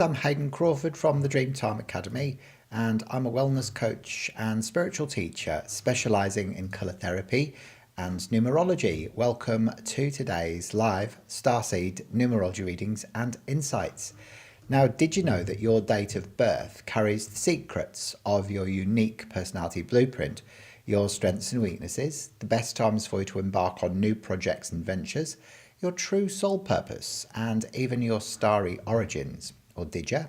I'm Hayden Crawford from the Dreemtime Academy, and I'm a wellness coach and spiritual teacher specializing in colour therapy and numerology. Welcome to today's live Starseed Numerology Readings and Insights. Now, did you know that your date of birth carries the secrets of your unique personality blueprint, your strengths and weaknesses, the best times for you to embark on new projects and ventures, your true soul purpose, and even your starry origins? Or did you?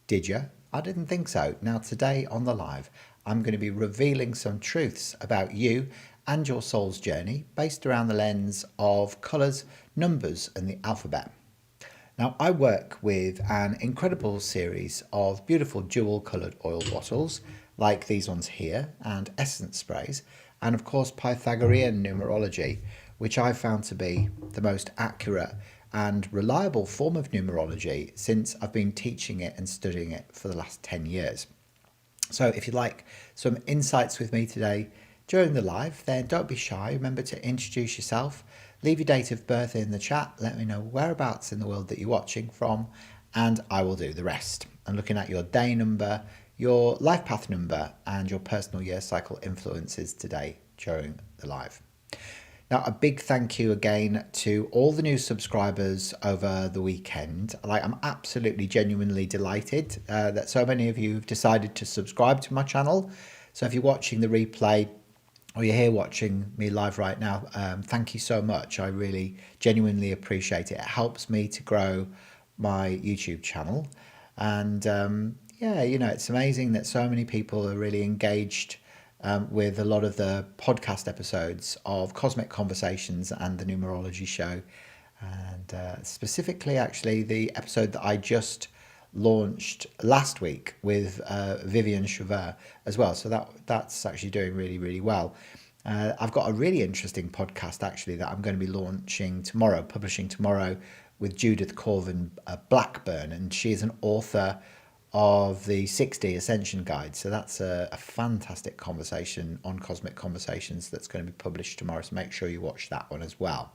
Did you? I didn't think so. Now, today on the live, I'm going to be revealing some truths about you and your soul's journey based around the lens of colours, numbers, and the alphabet. Now, I work with an incredible series of beautiful dual coloured oil bottles, like these ones here, and essence sprays, and of course Pythagorean numerology, which I found to be the most accurate and reliable form of numerology since I've been teaching it and studying it for the last 10 years. So if you'd like some insights with me today during the live, then don't be shy. Remember to introduce yourself, leave your date of birth in the chat, let me know whereabouts in the world that you're watching from, and I will do the rest. I'm looking at your day number, your life path number, and your personal year cycle influences today during the live. Now, a big thank you again to all the new subscribers over the weekend. I'm absolutely genuinely delighted that so many of you have decided to subscribe to my channel. So if you're watching the replay or you're here watching me live right now, thank you so much. I really genuinely appreciate it. It helps me to grow my YouTube channel. And yeah, it's amazing that so many people are really engaged with a lot of the podcast episodes of Cosmic Conversations and the Numerology Show. And specifically, actually, the episode that I just launched last week with Vivian Chauvet as well. So that's actually doing really, really well. I've got a really interesting podcast, actually, that I'm going to be launching tomorrow, publishing tomorrow, with Judith Corvin Blackburn. And she is an author of the 60 Ascension Guide. So that's a fantastic conversation on Cosmic Conversations that's going to be published tomorrow. So make sure you watch that one as well.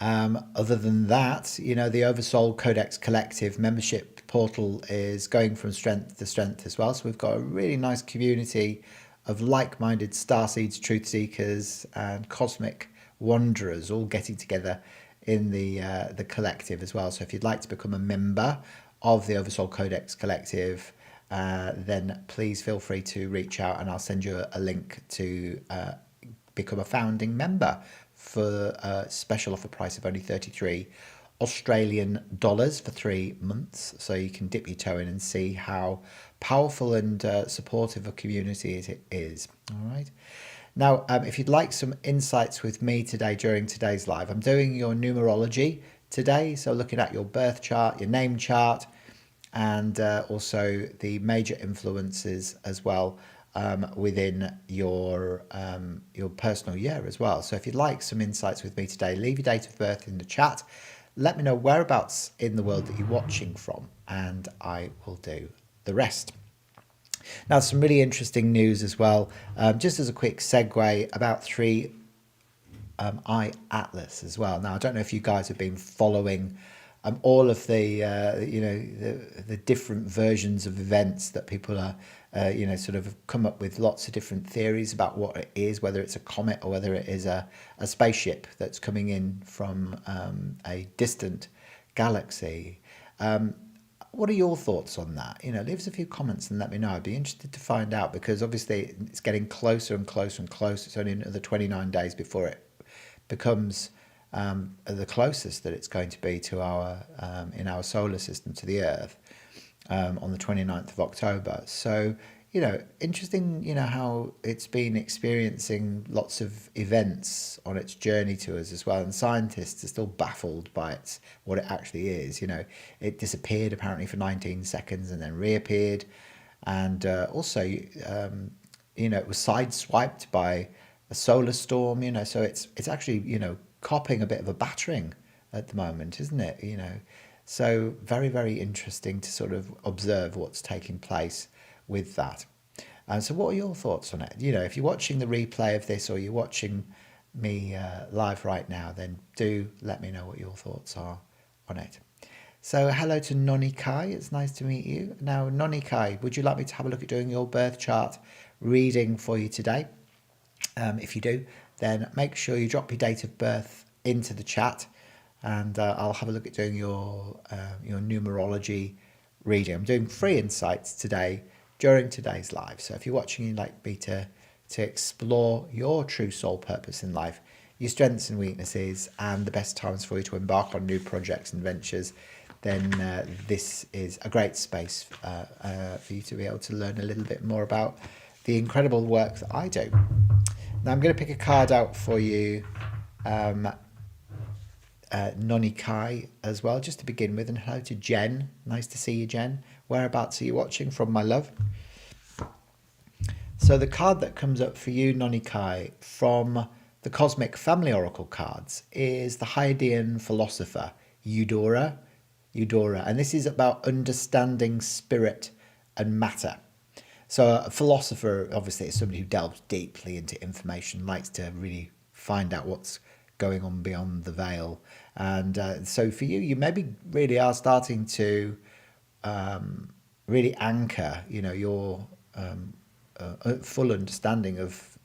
Other than that, the Oversoul Codex Collective membership portal is going from strength to strength as well. So we've got a really nice community of like-minded starseeds, truth seekers, and cosmic wanderers all getting together in the collective as well. So if you'd like to become a member of the Oversoul Codex Collective, then please feel free to reach out and I'll send you a link to become a founding member for a special offer price of only 33 Australian dollars for 3 months. So you can dip your toe in and see how powerful and supportive a community it is. All right. Now, if you'd like some insights with me today during today's live, I'm doing your numerology today. So looking at your birth chart, your name chart, and also the major influences as well within your personal year as well. So if you'd like some insights with me today, leave your date of birth in the chat. Let me know whereabouts in the world that you're watching from, and I will do the rest. Now, some really interesting news as well. Just as a quick segue about 3I Atlas as well. Now, I don't know if you guys have been following all of the the different versions of events that people are sort of come up with lots of different theories about what it is, whether it's a comet or whether it is a spaceship that's coming in from a distant galaxy. What are your thoughts on that? Leave us a few comments and let me know. I'd be interested to find out, because obviously it's getting closer and closer and closer. It's only another 29 days before it becomes the closest that it's going to be to our in our solar system, to the Earth, on the 29th of October. So, interesting, how it's been experiencing lots of events on its journey to us as well. And scientists are still baffled by what it actually is. It disappeared apparently for 19 seconds and then reappeared. And also, it was sideswiped by a solar storm, so it's actually, copping a bit of a battering at the moment, isn't it? So very, very interesting to sort of observe what's taking place with that. So what are your thoughts on it? If you're watching the replay of this or you're watching me live right now, then do let me know what your thoughts are on it. So hello to Noni Kai, it's nice to meet you. Now, Noni Kai, would you like me to have a look at doing your birth chart reading for you today? If you do, then make sure you drop your date of birth into the chat, and I'll have a look at doing your numerology reading. I'm doing free insights today during today's live. So if you're watching, you'd like me to explore your true soul purpose in life, your strengths and weaknesses, and the best times for you to embark on new projects and ventures, then this is a great space for you to be able to learn a little bit more about the incredible work that I do. Now I'm going to pick a card out for you, Noni Kai, as well, just to begin with. And hello to Jen. Nice to see you, Jen. Whereabouts are you watching from, my love? So the card that comes up for you, Noni Kai, from the Cosmic Family Oracle cards is the Hadean philosopher, Eudora. And this is about understanding spirit and matter. So a philosopher, obviously, is somebody who delves deeply into information, likes to really find out what's going on beyond the veil. And so for you, you maybe really are starting to really anchor, your full understanding of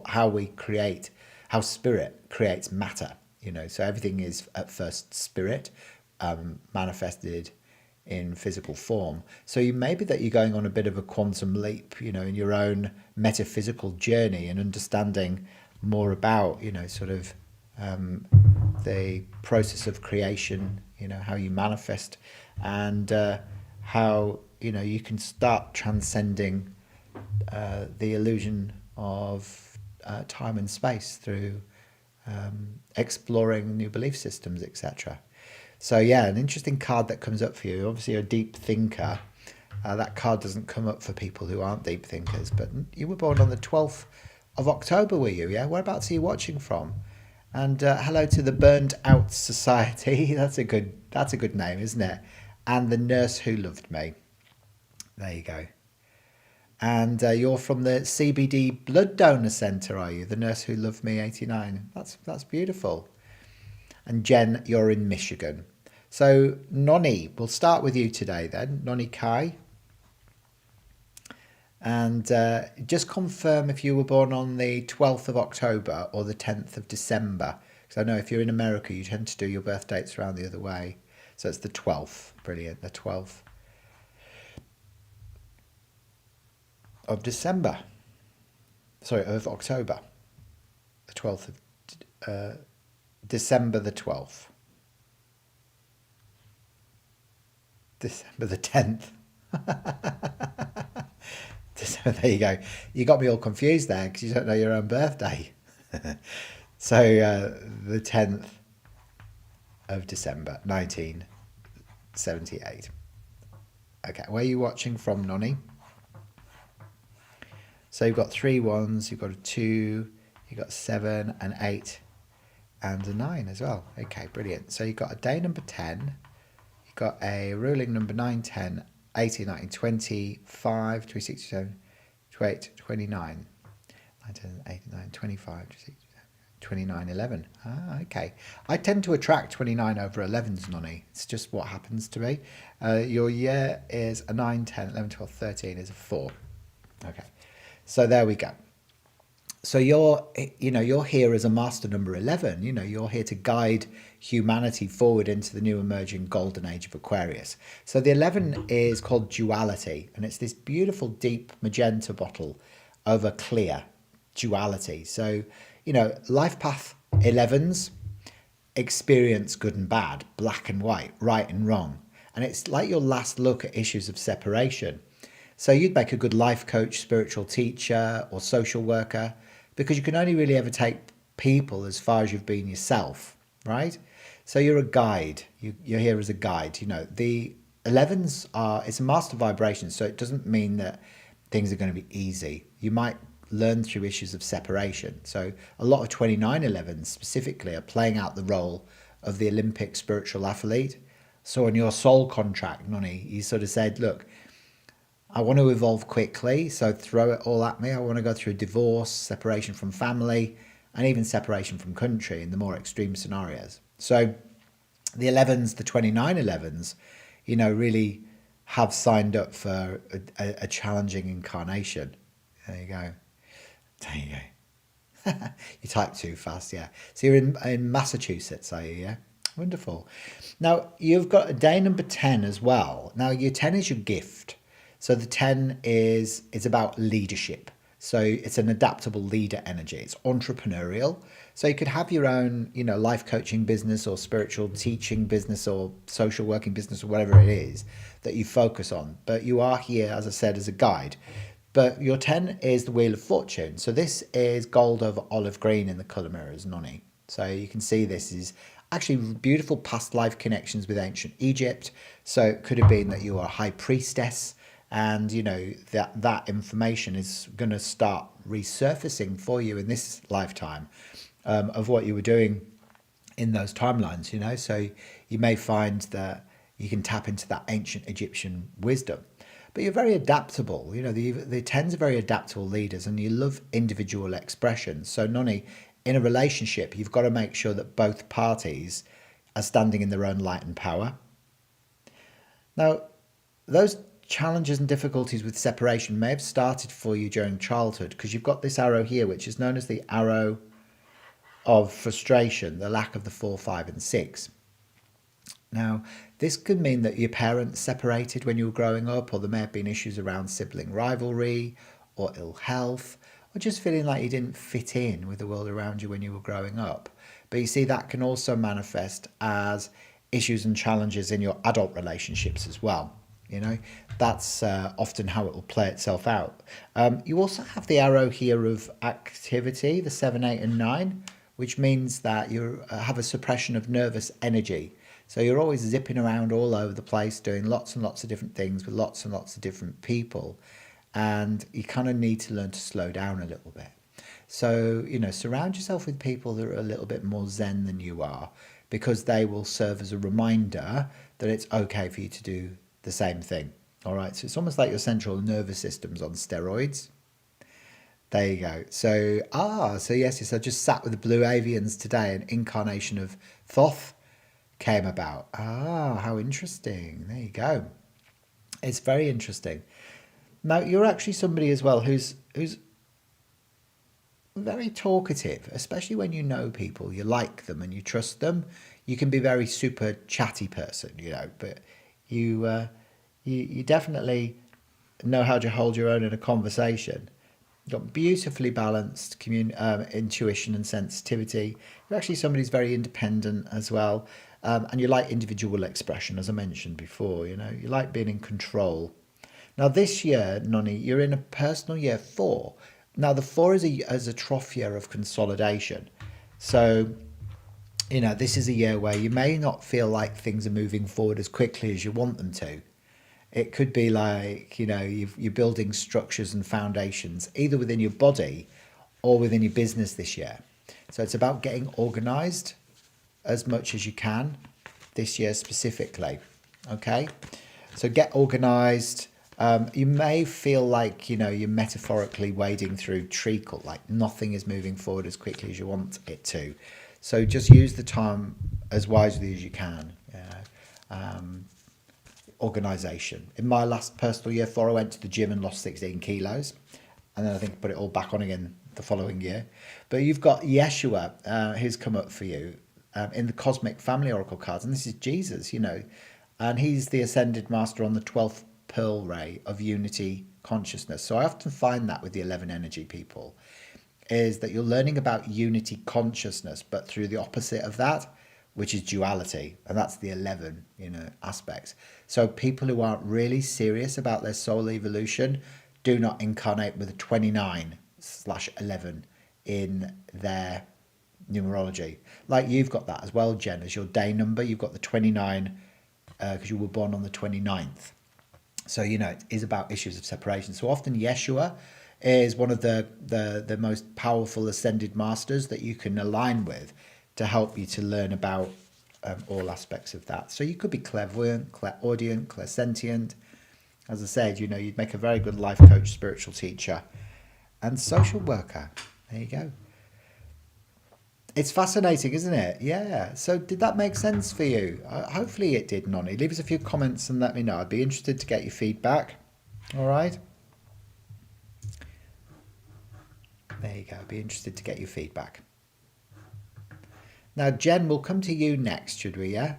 how spirit creates matter. So everything is at first spirit, manifested in physical form. So you maybe that you're going on a bit of a quantum leap, in your own metaphysical journey and understanding more about, sort of the process of creation, how you manifest, and how, you can start transcending the illusion of time and space through exploring new belief systems, etc. So yeah, an interesting card that comes up for you. Obviously, you're a deep thinker. That card doesn't come up for people who aren't deep thinkers, but you were born on the 12th of October, were you? Yeah. Whereabouts are you watching from? And hello to the Burned Out Society. That's a good name, isn't it? And the Nurse Who Loved Me. There you go. And you're from the CBD Blood Donor Centre, are you? The Nurse Who Loved Me 89. That's beautiful. And Jen, you're in Michigan. So Noni, we'll start with you today then, Noni Kai. And just confirm if you were born on the 12th of October or the 10th of December. Because I know if you're in America, you tend to do your birth dates around the other way. So it's the 12th. Brilliant. The 12th of December. Sorry, of October. The 12th of December the 12th. December the 10th. So there you go. You got me all confused there because you don't know your own birthday. So the 10th of December, 1978. Okay, where are you watching from, Noni? So you've got 3 ones, you've got a 2, you've got 7, an 8, and a 9 as well. Okay, brilliant. So you've got a day number 10, you've got a ruling number 9, 10, 18, 19, 25, 26, 27, 28, 29, 19, 89, 25, 26, 29, 11. Ah, okay. I tend to attract 29 over 11s, Noni. It's just what happens to me. Your year is a 9, 10, 11, 12, 13 is a 4. Okay. So there we go. So you're here as a master number 11. You're here to guide humanity forward into the new emerging golden age of Aquarius. So the 11 is called duality, and it's this beautiful deep magenta bottle over clear duality. So, life path 11s experience good and bad, black and white, right and wrong. And it's like your last look at issues of separation. So you'd make a good life coach, spiritual teacher, or social worker, because you can only really ever take people as far as you've been yourself, right? So you're a guide. You're here as a guide. The 11s it's a master vibration, so it doesn't mean that things are going to be easy. You might learn through issues of separation. So a lot of 2911s specifically are playing out the role of the Olympic spiritual athlete. So on your soul contract, Noni, you sort of said, look, I want to evolve quickly, so throw it all at me. I want to go through divorce, separation from family, and even separation from country in the more extreme scenarios. So the 11s, the 2911s, really have signed up for a challenging incarnation. There you go. There you go. You type too fast, yeah. So you're in Massachusetts, are you? Yeah. Wonderful. Now you've got a day number 10 as well. Now your 10 is your gift. So the 10 is about leadership. So it's an adaptable leader energy. It's entrepreneurial. So you could have your own, life coaching business or spiritual teaching business or social working business or whatever it is that you focus on. But you are here, as I said, as a guide. But your 10 is the Wheel of Fortune. So this is gold over olive green in the colour mirrors, Noni. So you can see this is actually beautiful past life connections with ancient Egypt. So it could have been that you are a high priestess, and that information is going to start resurfacing for you in this lifetime of what you were doing in those timelines. So you may find that you can tap into that ancient Egyptian wisdom. But you're very adaptable. The 10s are very adaptable leaders, and you love individual expression. So, Noni, in a relationship, you've got to make sure that both parties are standing in their own light and power. Now, those challenges and difficulties with separation may have started for you during childhood, because you've got this arrow here, which is known as the arrow of frustration, the lack of the 4, 5, and 6. Now, this could mean that your parents separated when you were growing up, or there may have been issues around sibling rivalry or ill health, or just feeling like you didn't fit in with the world around you when you were growing up. But you see, that can also manifest as issues and challenges in your adult relationships as well. That's often how it will play itself out. You also have the arrow here of activity, the 7, 8, and 9, which means that you have a suppression of nervous energy. So you're always zipping around all over the place, doing lots and lots of different things with lots and lots of different people. And you kind of need to learn to slow down a little bit. So, surround yourself with people that are a little bit more zen than you are, because they will serve as a reminder that it's okay for you to do the same thing. All right. So it's almost like your central nervous system's on steroids. There you go. So yes, I just sat with the blue avians today. An incarnation of Thoth came about. How interesting. There you go. It's very interesting. Now, you're actually somebody as well who's very talkative, especially when you know people, you like them and you trust them. You can be very super chatty person, but you definitely know how to hold your own in a conversation. You've got beautifully balanced intuition and sensitivity. You're actually somebody who's very independent as well. And you like individual expression, as I mentioned before. You like being in control. Now, this year, Noni, you're in a personal year 4. Now, the 4 is a trough year of consolidation. So, this is a year where you may not feel like things are moving forward as quickly as you want them to. It could be like, you're building structures and foundations, either within your body or within your business this year. So it's about getting organized as much as you can this year specifically. Okay? So get organized. You may feel like, you're metaphorically wading through treacle, like nothing is moving forward as quickly as you want it to. So just use the time as wisely as you can. Organization. In my last personal year 4, I went to the gym and lost 16 kilos. And then I think I put it all back on again the following year. But you've got Yeshua, who's come up for you in the Cosmic Family Oracle cards. And this is Jesus, and he's the Ascended Master on the 12th Pearl Ray of Unity Consciousness. So I often find that with the 11 energy people, is that you're learning about unity consciousness, but through the opposite of that, which is duality. And that's the 11, aspects. So people who aren't really serious about their soul evolution do not incarnate with a 29/11 in their numerology. Like you've got that as well, Jen, as your day number. You've got the 29 because you were born on the 29th. So, it is about issues of separation. So often Yeshua is one of the most powerful ascended masters that you can align with to help you to learn about all aspects of that. So you could be clairvoyant, clairaudient, clairsentient. As I said, you'd make a very good life coach, spiritual teacher, and social worker. There you go. It's fascinating, isn't it? Yeah. So did that make sense for you? Hopefully it did, Nonny. Leave us a few comments and let me know. I'd be interested to get your feedback. All right. There you go. I'd be interested to get your feedback. Now, Jen, we'll come to you next, should we? Yeah.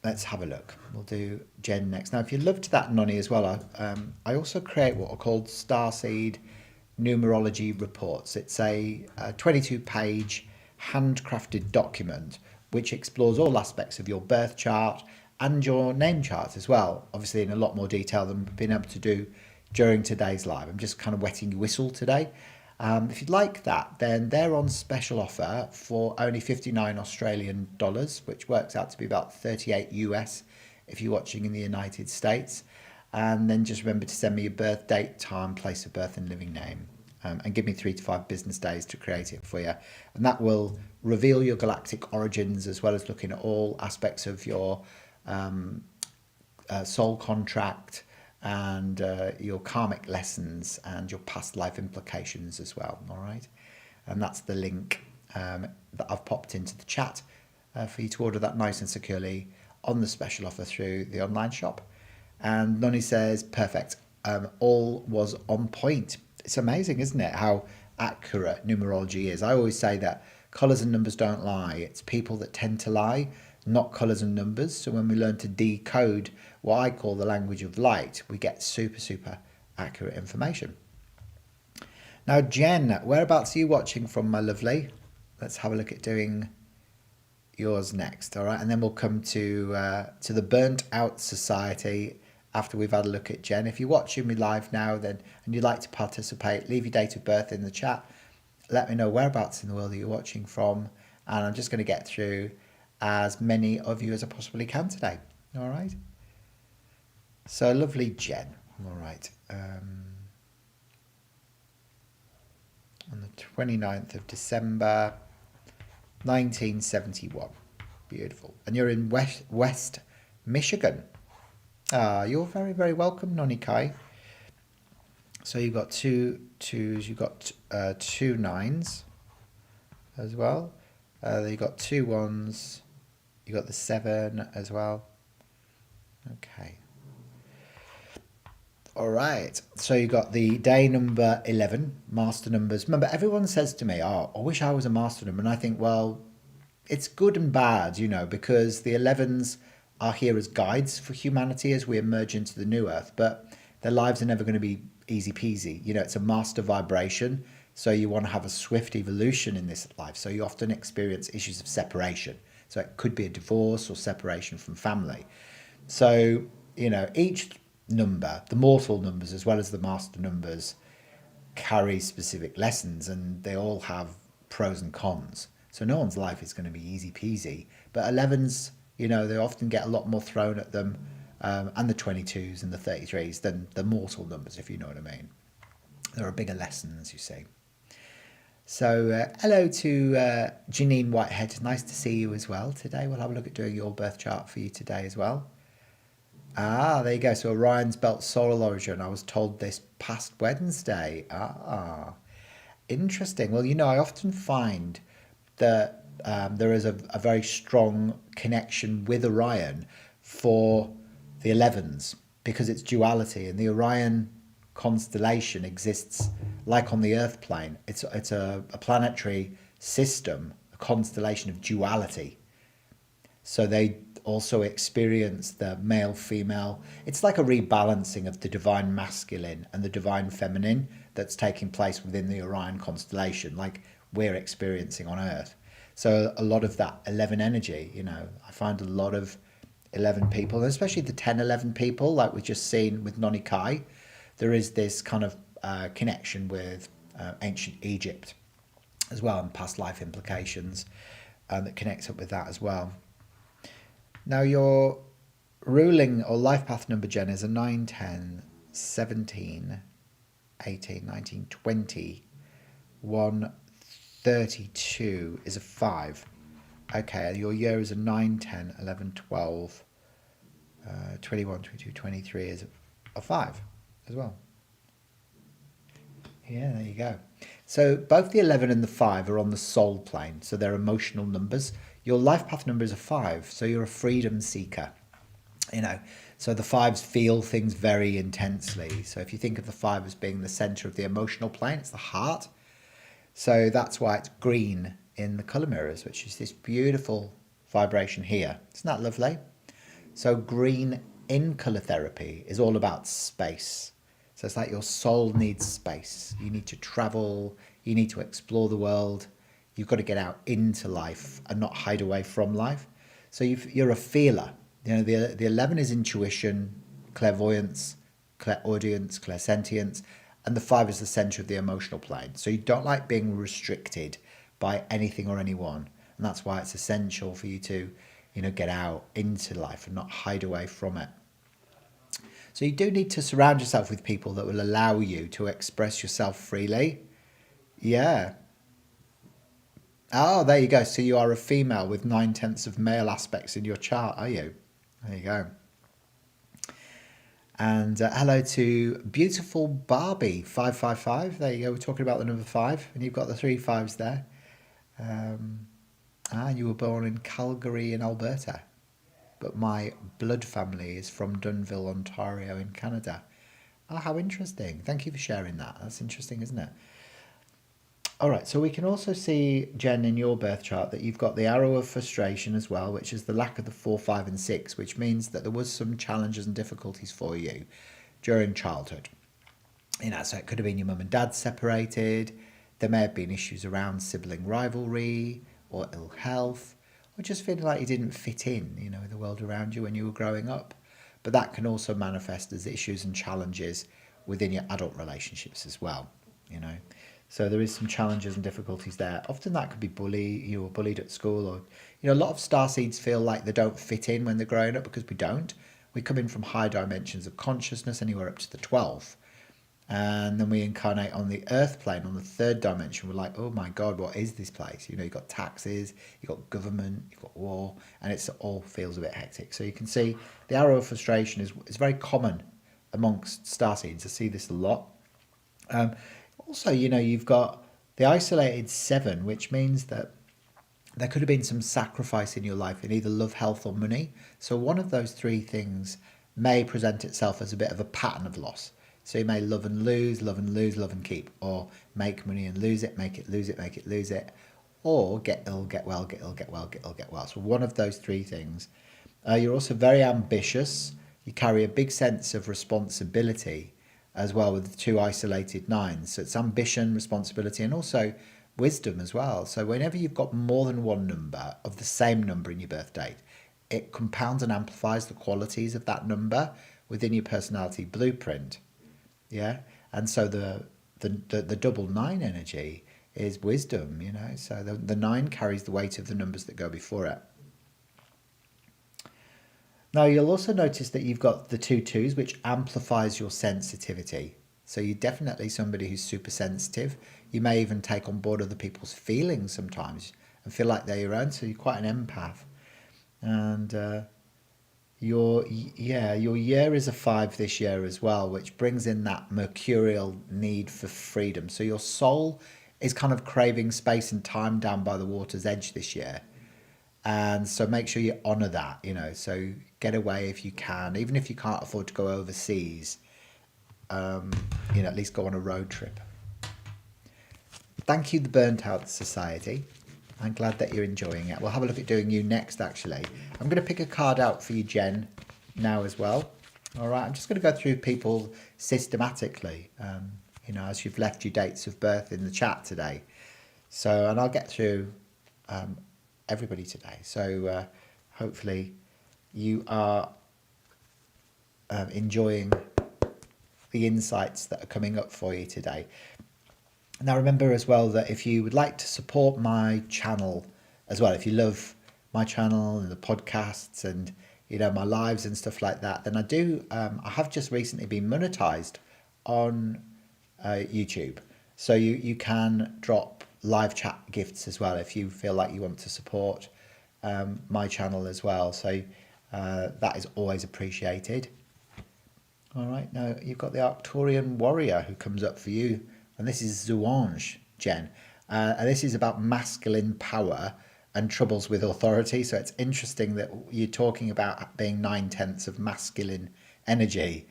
Let's have a look. We'll do Jen next. Now, if you loved that, Nonny, as well, I also create what are called Starseed Numerology Reports. It's a 22-page handcrafted document which explores all aspects of your birth chart and your name chart as well, obviously in a lot more detail than we've been able to do during today's live. I'm just kind of wetting your whistle today. If you'd like that, then they're on special offer for only 59 Australian dollars, which works out to be about 38 US if you're watching in the United States. And then just remember to send me your birth date, time, place of birth, and living name. And give me 3 to 5 business days to create it for you. And that will reveal your galactic origins, as well as looking at all aspects of your soul contract and your karmic lessons and your past life implications as well. All right. And that's the link that I've popped into the chat for you to order that nice and securely on the special offer through the online shop. And Nonny says, perfect. All was on point. It's amazing, isn't it, how accurate numerology is? I always say that colours and numbers don't lie. It's people that tend to lie, not colours and numbers. So when we learn to decode what I call the language of light, we get super, super accurate information. Now, Jen, whereabouts are you watching from, my lovely? Let's have a look at doing yours next, all right? And then we'll come to the Burnt Out Society after we've had a look at Jen. If you're watching me live now then and you'd like to participate, leave your date of birth in the chat. Let me know whereabouts in the world that you're watching from, and I'm just going to get through as many of you as I possibly can today. All right. So lovely, Jen. All right. On the 29th of December, 1971. Beautiful. And you're in West Michigan. You're very, very welcome, Nonny Kai. So you've got 2 2s, you've got 2 9s as well. You've got 2 1s, you've got the 7 as well. Okay. All right. So you got the day number 11, master numbers. Remember, everyone says to me, oh, I wish I was a master number. And I think, well, it's good and bad, you know, because the 11s are here as guides for humanity as we emerge into the new earth, but their lives are never going to be easy peasy. You know, it's a master vibration, so you want to have a swift evolution in this life. So you often experience issues of separation. So it could be a divorce or separation from family. So, you know, each number, the mortal numbers as well as the master numbers, carry specific lessons, and they all have pros and cons. So no one's life is going to be easy peasy, but 11s, you know, they often get a lot more thrown at them, and the 22s and the 33s than the mortal numbers, if you know what I mean. There are bigger lessons, you see. So hello to Janine Whitehead. Nice to see you as well today. We'll have a look at doing your birth chart for you today as well. Ah, there you go. So Orion's Belt Solar Origin. I was told this past Wednesday. Ah, interesting. Well, you know, I often find that there is a very strong connection with Orion for the 11s because it's duality, and the Orion constellation exists like on the Earth plane. It's a planetary system, a constellation of duality. So they also experience the male female. It's like a rebalancing of the divine masculine and the divine feminine that's taking place within the Orion constellation, like we're experiencing on Earth. So a lot of that 11 energy, you know, I find a lot of 11 people, especially the 10-11 people, like we've just seen with Nonny Kai, there is this kind of connection with ancient Egypt as well, and past life implications that connects up with that as well. Now your ruling or life path number, Jen, is a 9, 10, 17, 18, 19, 20, 1, 32 is a 5. Okay, your year is a 9, 10, 11, 12, 21, 22, 23 is a 5 as well. Yeah, there you go. So both the 11 and the 5 are on the soul plane, so they're emotional numbers. Your life path number is a 5, so you're a freedom seeker. So the 5s feel things very intensely. So if you think of the 5 as being the center of the emotional plane, it's the heart. So that's why it's green in the color mirrors, which is this beautiful vibration here. Isn't that lovely? So green in color therapy is all about space. So it's like your soul needs space. You need to travel. You need to explore the world. You've got to get out into life and not hide away from life. So you're a feeler. The 11 is intuition, clairvoyance, clairaudience, clairsentience, and the 5 is the center of the emotional plane. So you don't like being restricted by anything or anyone. And that's why it's essential for you to, get out into life and not hide away from it. So you do need to surround yourself with people that will allow you to express yourself freely. Yeah. Oh, there you go. So you are a female with 9/10 of male aspects in your chart, are you? There you go. And hello to beautiful Barbie 555. There you go. We're talking about the number 5, and you've got the 3 5s there. You were born in Calgary in Alberta, but my blood family is from Dunnville, Ontario in Canada. Oh, how interesting. Thank you for sharing that. That's interesting, isn't it? All right, so we can also see, Jen, in your birth chart that you've got the arrow of frustration as well, which is the lack of the 4, 5 and 6, which means that there was some challenges and difficulties for you during childhood. So it could have been your mum and dad separated. There may have been issues around sibling rivalry or ill health, or just feeling like you didn't fit in, with the world around you when you were growing up. But that can also manifest as issues and challenges within your adult relationships as well, So there is some challenges and difficulties there. Often that could be you were bullied at school, or, a lot of starseeds feel like they don't fit in when they're growing up, because we don't. We come in from high dimensions of consciousness, anywhere up to the 12th. And then we incarnate on the earth plane, on the 3rd dimension. We're like, oh my God, what is this place? You've got taxes, you've got government, you've got war, and it all feels a bit hectic. So you can see the arrow of frustration is very common amongst starseeds. I see this a lot. Also, you've got the isolated 7, which means that there could have been some sacrifice in your life in either love, health, or money. So one of those 3 things may present itself as a bit of a pattern of loss. So you may love and lose, love and lose, love and keep, or make money and lose it, make it, lose it, make it, lose it, or get ill, get well, get ill, get well, get ill, get well. So one of those 3 things. You're also very ambitious. You carry a big sense of responsibility as well with the 2 isolated 9s. So it's ambition, responsibility, and also wisdom as well. So whenever you've got more than one number of the same number in your birth date, it compounds and amplifies the qualities of that number within your personality blueprint. Yeah. And so the double 9 energy is wisdom, So the 9 carries the weight of the numbers that go before it. Now, you'll also notice that you've got the 2 2s, which amplifies your sensitivity. So you're definitely somebody who's super sensitive. You may even take on board other people's feelings sometimes and feel like they're your own. So you're quite an empath. And your year is a 5 this year as well, which brings in that mercurial need for freedom. So your soul is kind of craving space and time down by the water's edge this year. And so make sure you honor that, so get away if you can, even if you can't afford to go overseas, at least go on a road trip. Thank you, the Burnt Out Society. I'm glad that you're enjoying it. We'll have a look at doing you next, actually. I'm going to pick a card out for you, Jen, now as well. All right, I'm just going to go through people systematically, as you've left your dates of birth in the chat today. So, and I'll get through everybody today. So hopefully you are enjoying the insights that are coming up for you today. Now, remember as well that if you would like to support my channel as well, if you love my channel and the podcasts and, my lives and stuff like that, then I have just recently been monetized on YouTube. So you can drop live chat gifts as well if you feel like you want to support my channel as well. So that is always appreciated. All right, now you've got the Arcturian warrior who comes up for you. And this is Zouange, Jen. And this is about masculine power and troubles with authority. So it's interesting that you're talking about being 9/10 of masculine energy.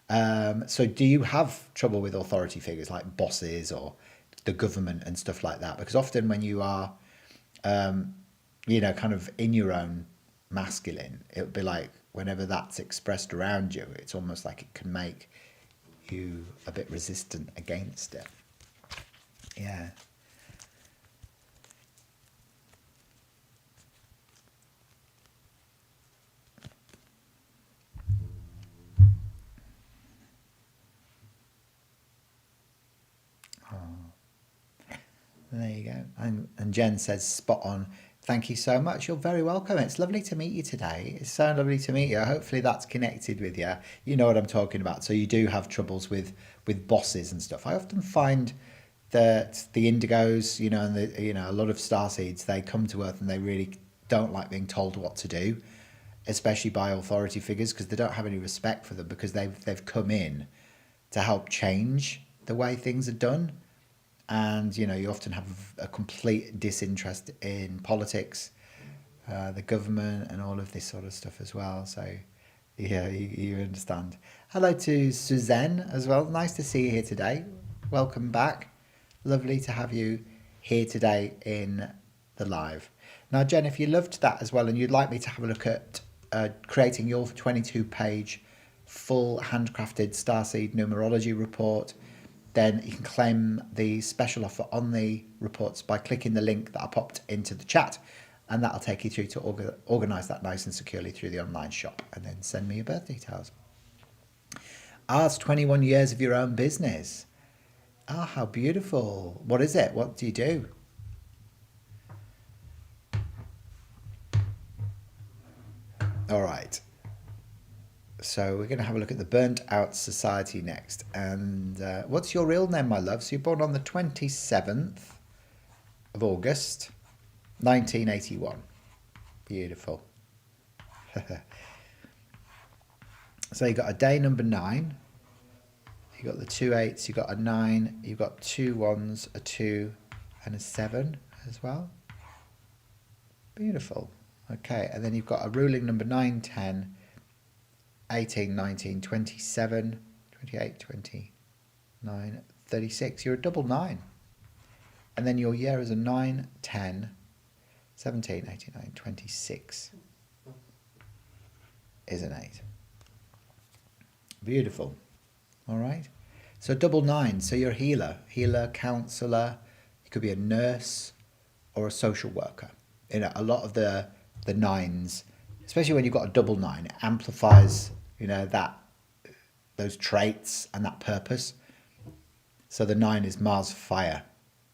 So do you have trouble with authority figures like bosses or the government and stuff like that? Because often when you are, kind of in your own masculine, it would be like whenever that's expressed around you, it's almost like it can make you a bit resistant against it. Yeah. There you go. And Jen says, spot on. Thank you so much. You're very welcome. It's lovely to meet you today. It's so lovely to meet you. Hopefully that's connected with you. You know what I'm talking about. So you do have troubles with bosses and stuff. I often find that the indigos, and a lot of starseeds, they come to Earth and they really don't like being told what to do, especially by authority figures, because they don't have any respect for them, because they've come in to help change the way things are done. And, you often have a complete disinterest in politics, the government and all of this sort of stuff as well. So, yeah, you understand. Hello to Suzanne as well. Nice to see you here today. Welcome back. Lovely to have you here today in the live. Now, Jen, if you loved that as well and you'd like me to have a look at creating your 22-page full handcrafted Starseed Numerology Report, then you can claim the special offer on the reports by clicking the link that I popped into the chat, and that'll take you through to organise that nice and securely through the online shop, and then send me your birth details. It's 21 years of your own business. How beautiful. What is it? What do you do? All right. So we're going to have a look at the Burnt Out Society next. And what's your real name, my love? So you're born on the 27th of August, 1981. Beautiful. So you got a day number 9. You got the 2 8s, you got a 9, you've got 2 1s, a 2 and a 7 as well. Beautiful. Okay, and then you've got a ruling number 9, 10, 18, 19, 27, 28, 29, 36. You're a double 9. And then your year is a 9, 10, 17, 18, 19, 26 is an 8. Beautiful. All right. So double 9. So you're a healer, counsellor. You could be a nurse or a social worker. A lot of the 9s, especially when you've got a double 9, it amplifies those traits and that purpose. So the 9 is Mars fire,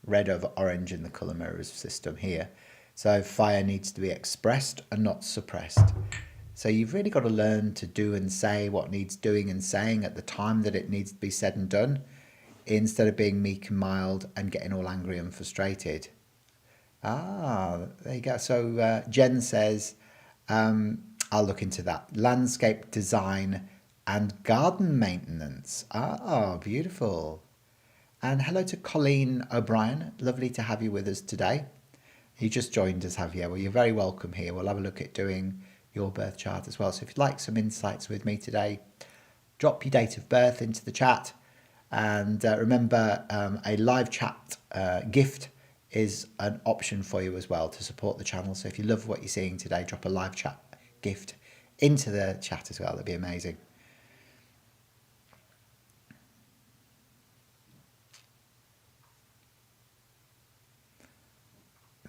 red over orange in the colour mirrors system here. So fire needs to be expressed and not suppressed. So you've really got to learn to do and say what needs doing and saying at the time that it needs to be said and done, instead of being meek and mild and getting all angry and frustrated. There you go. So Jen says, I'll look into that. Landscape design and garden maintenance. Beautiful. And hello to Colleen O'Brien. Lovely to have you with us today. You just joined us, have you? Well, you're very welcome here. We'll have a look at doing your birth chart as well. So if you'd like some insights with me today, drop your date of birth into the chat. And remember, a live chat gift is an option for you as well to support the channel. So if you love what you're seeing today, drop a live chat gift into the chat as well. That'd be amazing.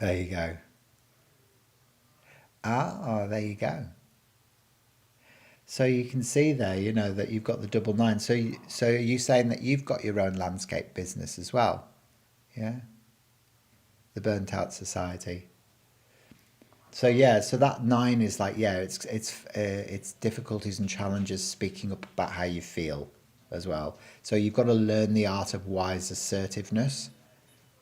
There you go. There you go. So you can see there, that you've got the double 9. So are you saying that you've got your own landscape business as well? Yeah. The Burnt Out Society. So yeah, so that 9 is like, it's difficulties and challenges speaking up about how you feel as well. So you've got to learn the art of wise assertiveness.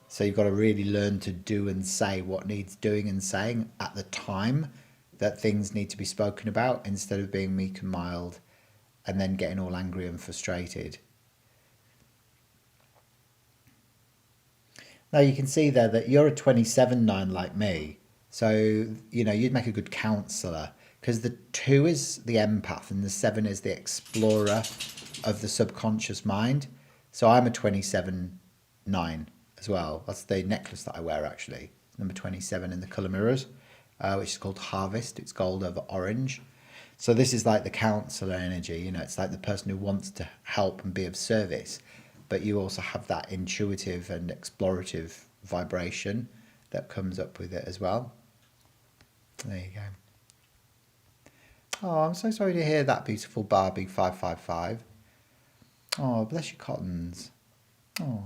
So you've got to really learn to do and say what needs doing and saying at the time that things need to be spoken about, instead of being meek and mild and then getting all angry and frustrated. Now you can see there that you're a 27-9 like me. So, you'd make a good counsellor because the 2 is the empath and the 7 is the explorer of the subconscious mind. So I'm a 27-9 as well. That's the necklace that I wear actually. Number 27 in the colour mirrors, which is called Harvest. It's gold over orange. So this is like the counsellor energy, it's like the person who wants to help and be of service, but you also have that intuitive and explorative vibration that comes up with it as well. There you go. Oh, I'm so sorry to hear that, beautiful Barbie 555. Oh, bless your cottons. Oh,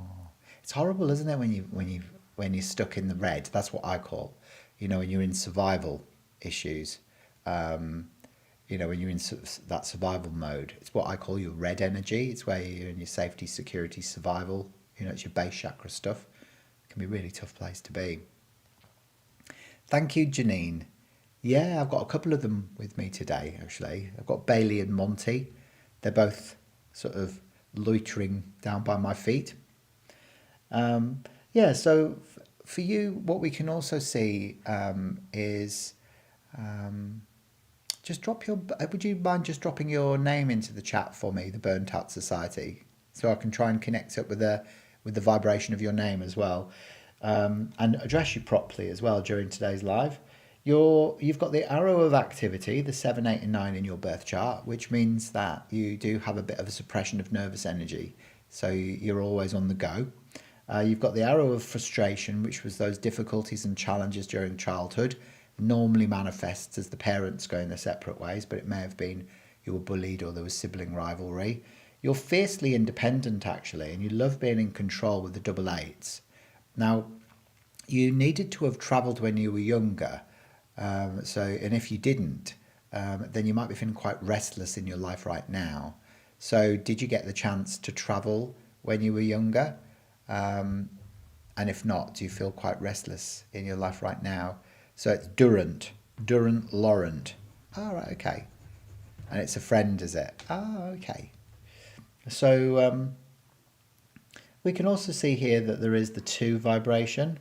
it's horrible, isn't it, when you're stuck in the red? That's what I call, when you're in survival issues. When you're in that survival mode, it's what I call your red energy. It's where you're in your safety, security, survival. It's your base chakra stuff. It can be a really tough place to be. Thank you, Janine. Yeah, I've got a couple of them with me today, actually. I've got Bailey and Monty. They're both sort of loitering down by my feet. So for you, what we can also see is... just would you mind just dropping your name into the chat for me, the Burnt Out Society, so I can try and connect up with the vibration of your name as well, and address you properly as well during today's live. You've got the arrow of activity, the 7, 8 and 9 in your birth chart, which means that you do have a bit of a suppression of nervous energy. So you're always on the go. You've got the arrow of frustration, which was those difficulties and challenges during childhood. Normally manifests as the parents going their separate ways, but it may have been you were bullied or there was sibling rivalry. You're fiercely independent, actually, and you love being in control with the double 8s. Now, you needed to have travelled when you were younger. And if you didn't, then you might be feeling quite restless in your life right now. So did you get the chance to travel when you were younger? And if not, do you feel quite restless in your life right now? So it's Durant Laurent. Oh, right, okay. And it's a friend, is it? Oh, okay. So we can also see here that there is the 2 vibration.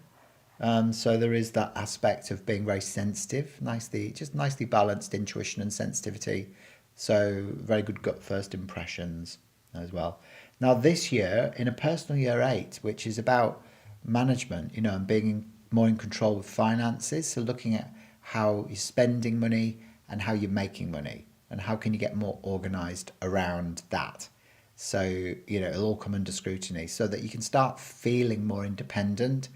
So there is that aspect of being very sensitive, nicely balanced intuition and sensitivity. So very good gut first impressions as well. Now this year, in a personal year 8, which is about management, and being more in control with finances. So looking at how you're spending money and how you're making money and how can you get more organized around that. So, it'll all come under scrutiny so that you can start feeling more independent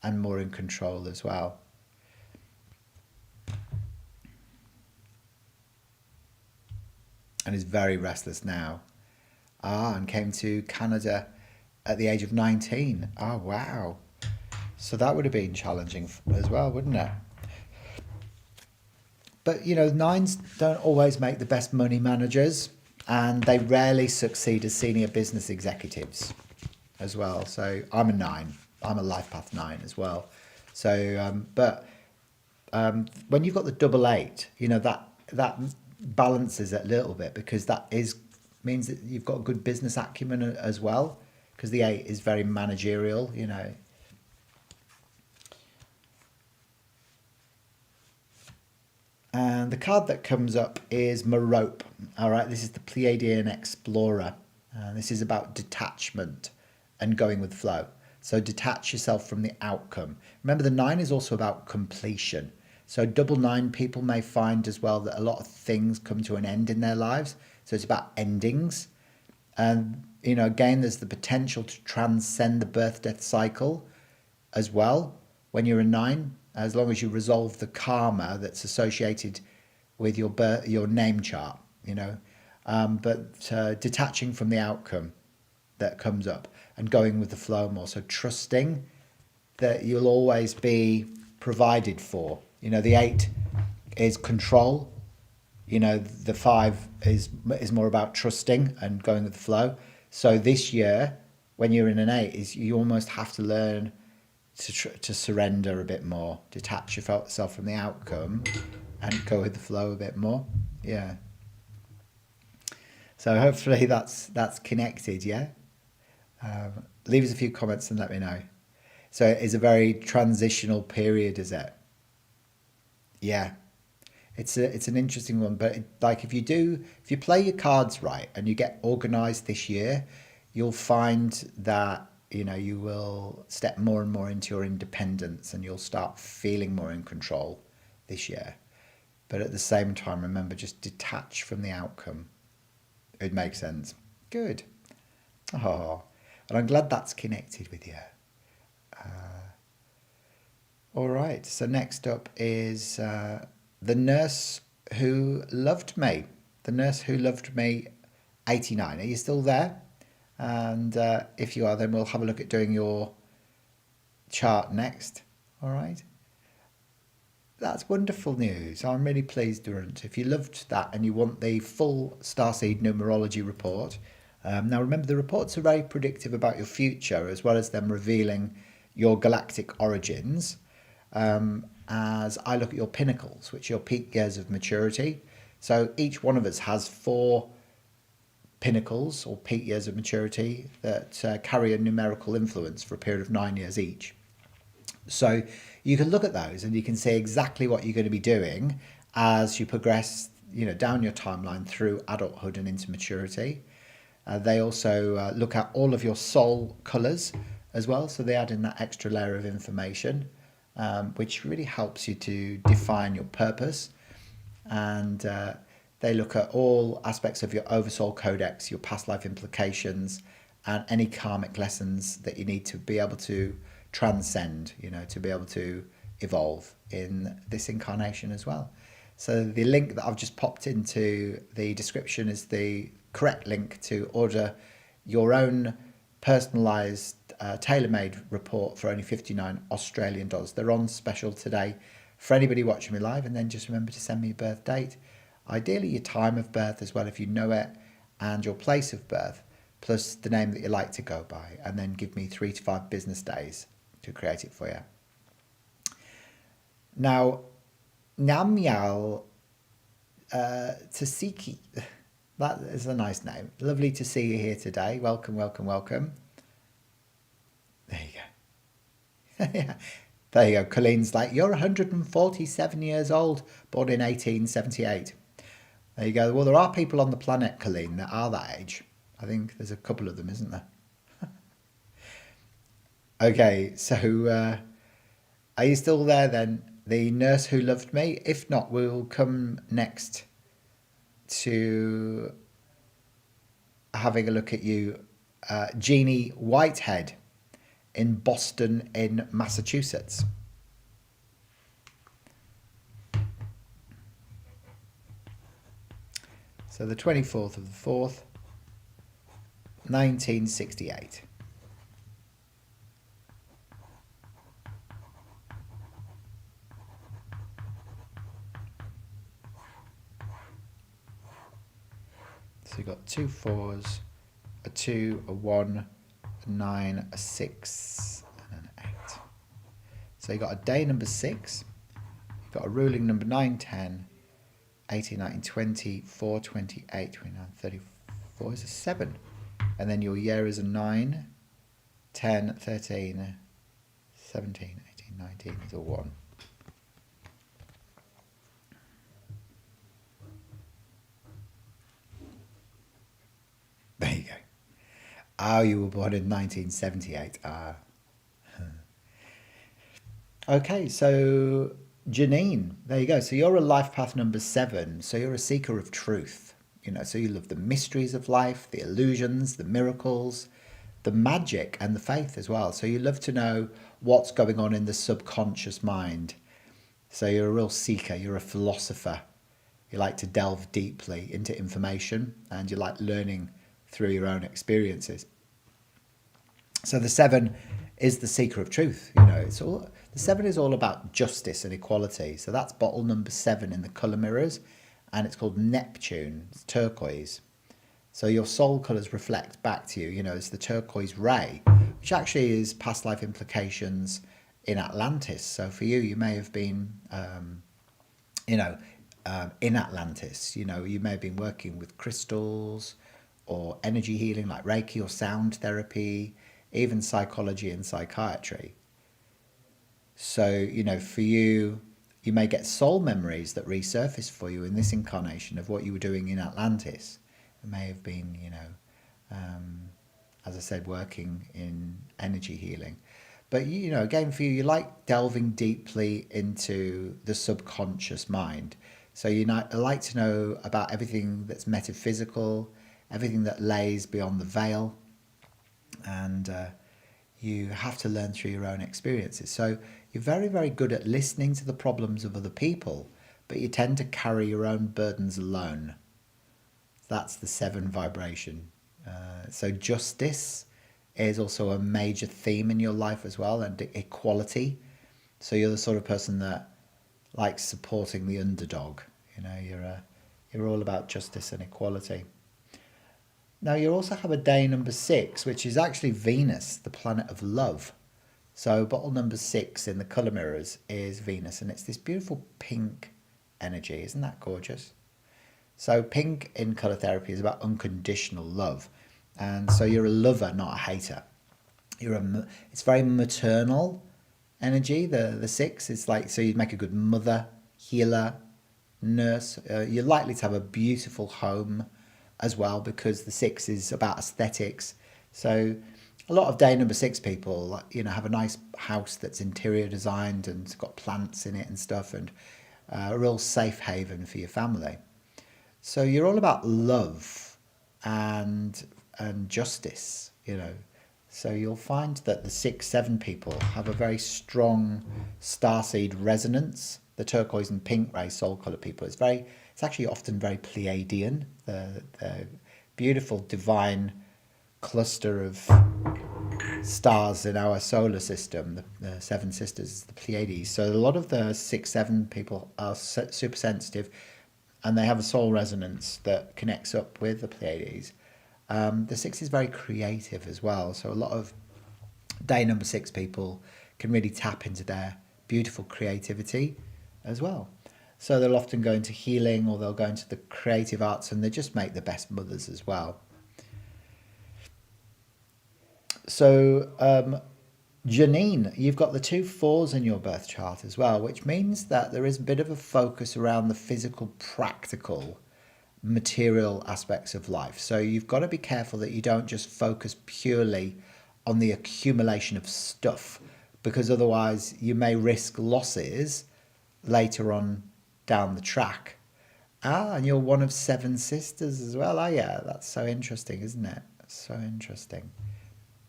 and more in control as well. And is very restless now. And came to Canada at the age of 19. Oh, wow. So that would have been challenging as well, wouldn't it? But, 9s don't always make the best money managers, and they rarely succeed as senior business executives as well. So I'm a 9. I'm a life path 9 as well. So, when you've got the double 8, that balances it a little bit, because that means that you've got good business acumen as well, because the 8 is very managerial, And the card that comes up is Merope. All right, this is the Pleiadian Explorer. This is about detachment and going with flow. So detach yourself from the outcome. Remember, the 9 is also about completion. So double 9 people may find as well that a lot of things come to an end in their lives. So it's about endings. And, again, there's the potential to transcend the birth-death cycle as well when you're a 9. As long as you resolve the karma that's associated with your name chart, but detaching from the outcome that comes up and going with the flow more. So trusting that you'll always be provided for. The 8 is control. The 5 is more about trusting and going with the flow. So this year, when you're in an 8, you almost have to learn to surrender a bit more, detach yourself from the outcome and go with the flow a bit more. Yeah. So hopefully that's connected, yeah? Leave us a few comments and let me know. So it is a very transitional period, is it? Yeah. It's an interesting one, but like if you play your cards right and you get organized this year, you'll find that you will step more and more into your independence and you'll start feeling more in control this year. But at the same time, remember, just detach from the outcome. It makes sense. Good. Oh, and I'm glad that's connected with you. All right. So next up is the nurse who loved me. The nurse who loved me, 89. Are you still there? And if you are, then we'll have a look at doing your chart next. All right. That's wonderful news. I'm really pleased, Durant. If you loved that and you want the full Starseed Numerology Report, now remember the reports are very predictive about your future as well as them revealing your galactic origins. As I look at your pinnacles, which are your peak years of maturity. So each one of us has 4 pinnacles or peak years of maturity that carry a numerical influence for a period of 9 years each. So you can look at those and you can see exactly what you're going to be doing as you progress, down your timeline through adulthood and into maturity. They also look at all of your soul colours as well. So they add in that extra layer of information, which really helps you to define your purpose. And they look at all aspects of your oversoul codex, your past life implications, and any karmic lessons that you need to be able to transcend, to be able to evolve in this incarnation as well. So the link that I've just popped into the description is the correct link to order your own personalised tailor-made report for only 59 Australian dollars. They're on special today for anybody watching me live, and then just remember to send me your birth date, ideally your time of birth as well if you know it, and your place of birth, plus the name that you like to go by, and then give me 3 to 5 business days to create it for you. Now, Namyal Tasiki, that is a nice name. Lovely to see you here today. Welcome, welcome, welcome. There you go. Yeah. There you go. Colleen's like, you're 147 years old, born in 1878. There you go. Well, there are people on the planet, Colleen, that are that age. I think there's a couple of them, isn't there? Okay, so are you still there then? The nurse who loved me? If not, we'll come next to having a look at you, Jeannie Whitehead in Boston in Massachusetts. So the 24th of the 4th, 1968. So you've got 2 4s, a 2, a 1, a 9, a 6, and an 8. So you've got a day number 6, you've got a ruling number 9, 10, 18, 19, 20, 4, 28, 29, 34 is a 7. And then your year is a 9, 10, 13, 17, 18, 19 is a 1. There you go. Oh, you were born in 1978. Okay, so Janine, there you go. So you're a life path number 7. So you're a seeker of truth. So you love the mysteries of life, the illusions, the miracles, the magic, and the faith as well. So you love to know what's going on in the subconscious mind. So you're a real seeker. You're a philosopher. You like to delve deeply into information, and you like learning through your own experiences. So the 7 is the seeker of truth. The 7 is all about justice and equality. So that's bottle number 7 in the colour mirrors, and it's called Neptune. It's turquoise. So your soul colours reflect back to you. It's the turquoise ray, which actually is past life implications in Atlantis. So for you, you may have been, in Atlantis. You may have been working with crystals or energy healing like Reiki or sound therapy, even psychology and psychiatry. So, you know, for you, you may get soul memories that resurface for you in this incarnation of what you were doing in Atlantis. It may have been, you know, as I said, working in energy healing. But, you know, again, for you, you like delving deeply into the subconscious mind. So you like to know about everything that's metaphysical, everything that lays beyond the veil, and you have to learn through your own experiences. So you're very, very good at listening to the problems of other people, but you tend to carry your own burdens alone. That's the 7 vibration. So justice is also a major theme in your life as well, and equality. So you're the sort of person that likes supporting the underdog. You know, you're all about justice and equality. Now you also have a day number 6, which is actually Venus, the planet of love. So bottle number 6 in the colour mirrors is Venus, and it's this beautiful pink energy. Isn't that gorgeous? So pink in colour therapy is about unconditional love. And so you're a lover, not a hater. It's very maternal energy. The 6 is like, so you'd make a good mother, healer, nurse. You're likely to have a beautiful home as well, because the 6 is about aesthetics. So a lot of day number 6 people, you know, have a nice house that's interior designed and got plants in it and stuff, and a real safe haven for your family. So you're all about love and justice, you know. So you'll find that the 6-7 people have a very strong starseed resonance. The turquoise and pink ray soul color people, it's actually often very Pleiadian, the beautiful divine cluster of stars in our solar system, the 7 sisters, the Pleiades. So a lot of the 6-7 people are super sensitive, and they have a soul resonance that connects up with the Pleiades. The 6 is very creative as well. So a lot of day number 6 people can really tap into their beautiful creativity as well. So they'll often go into healing, or they'll go into the creative arts, and they just make the best mothers as well. So Janine, you've got the 2 4s in your birth chart as well, which means that there is a bit of a focus around the physical, practical, material aspects of life. So you've got to be careful that you don't just focus purely on the accumulation of stuff, because otherwise you may risk losses later on down the track. And you're one of 7 sisters as well. Oh yeah, that's so interesting, isn't it? So interesting.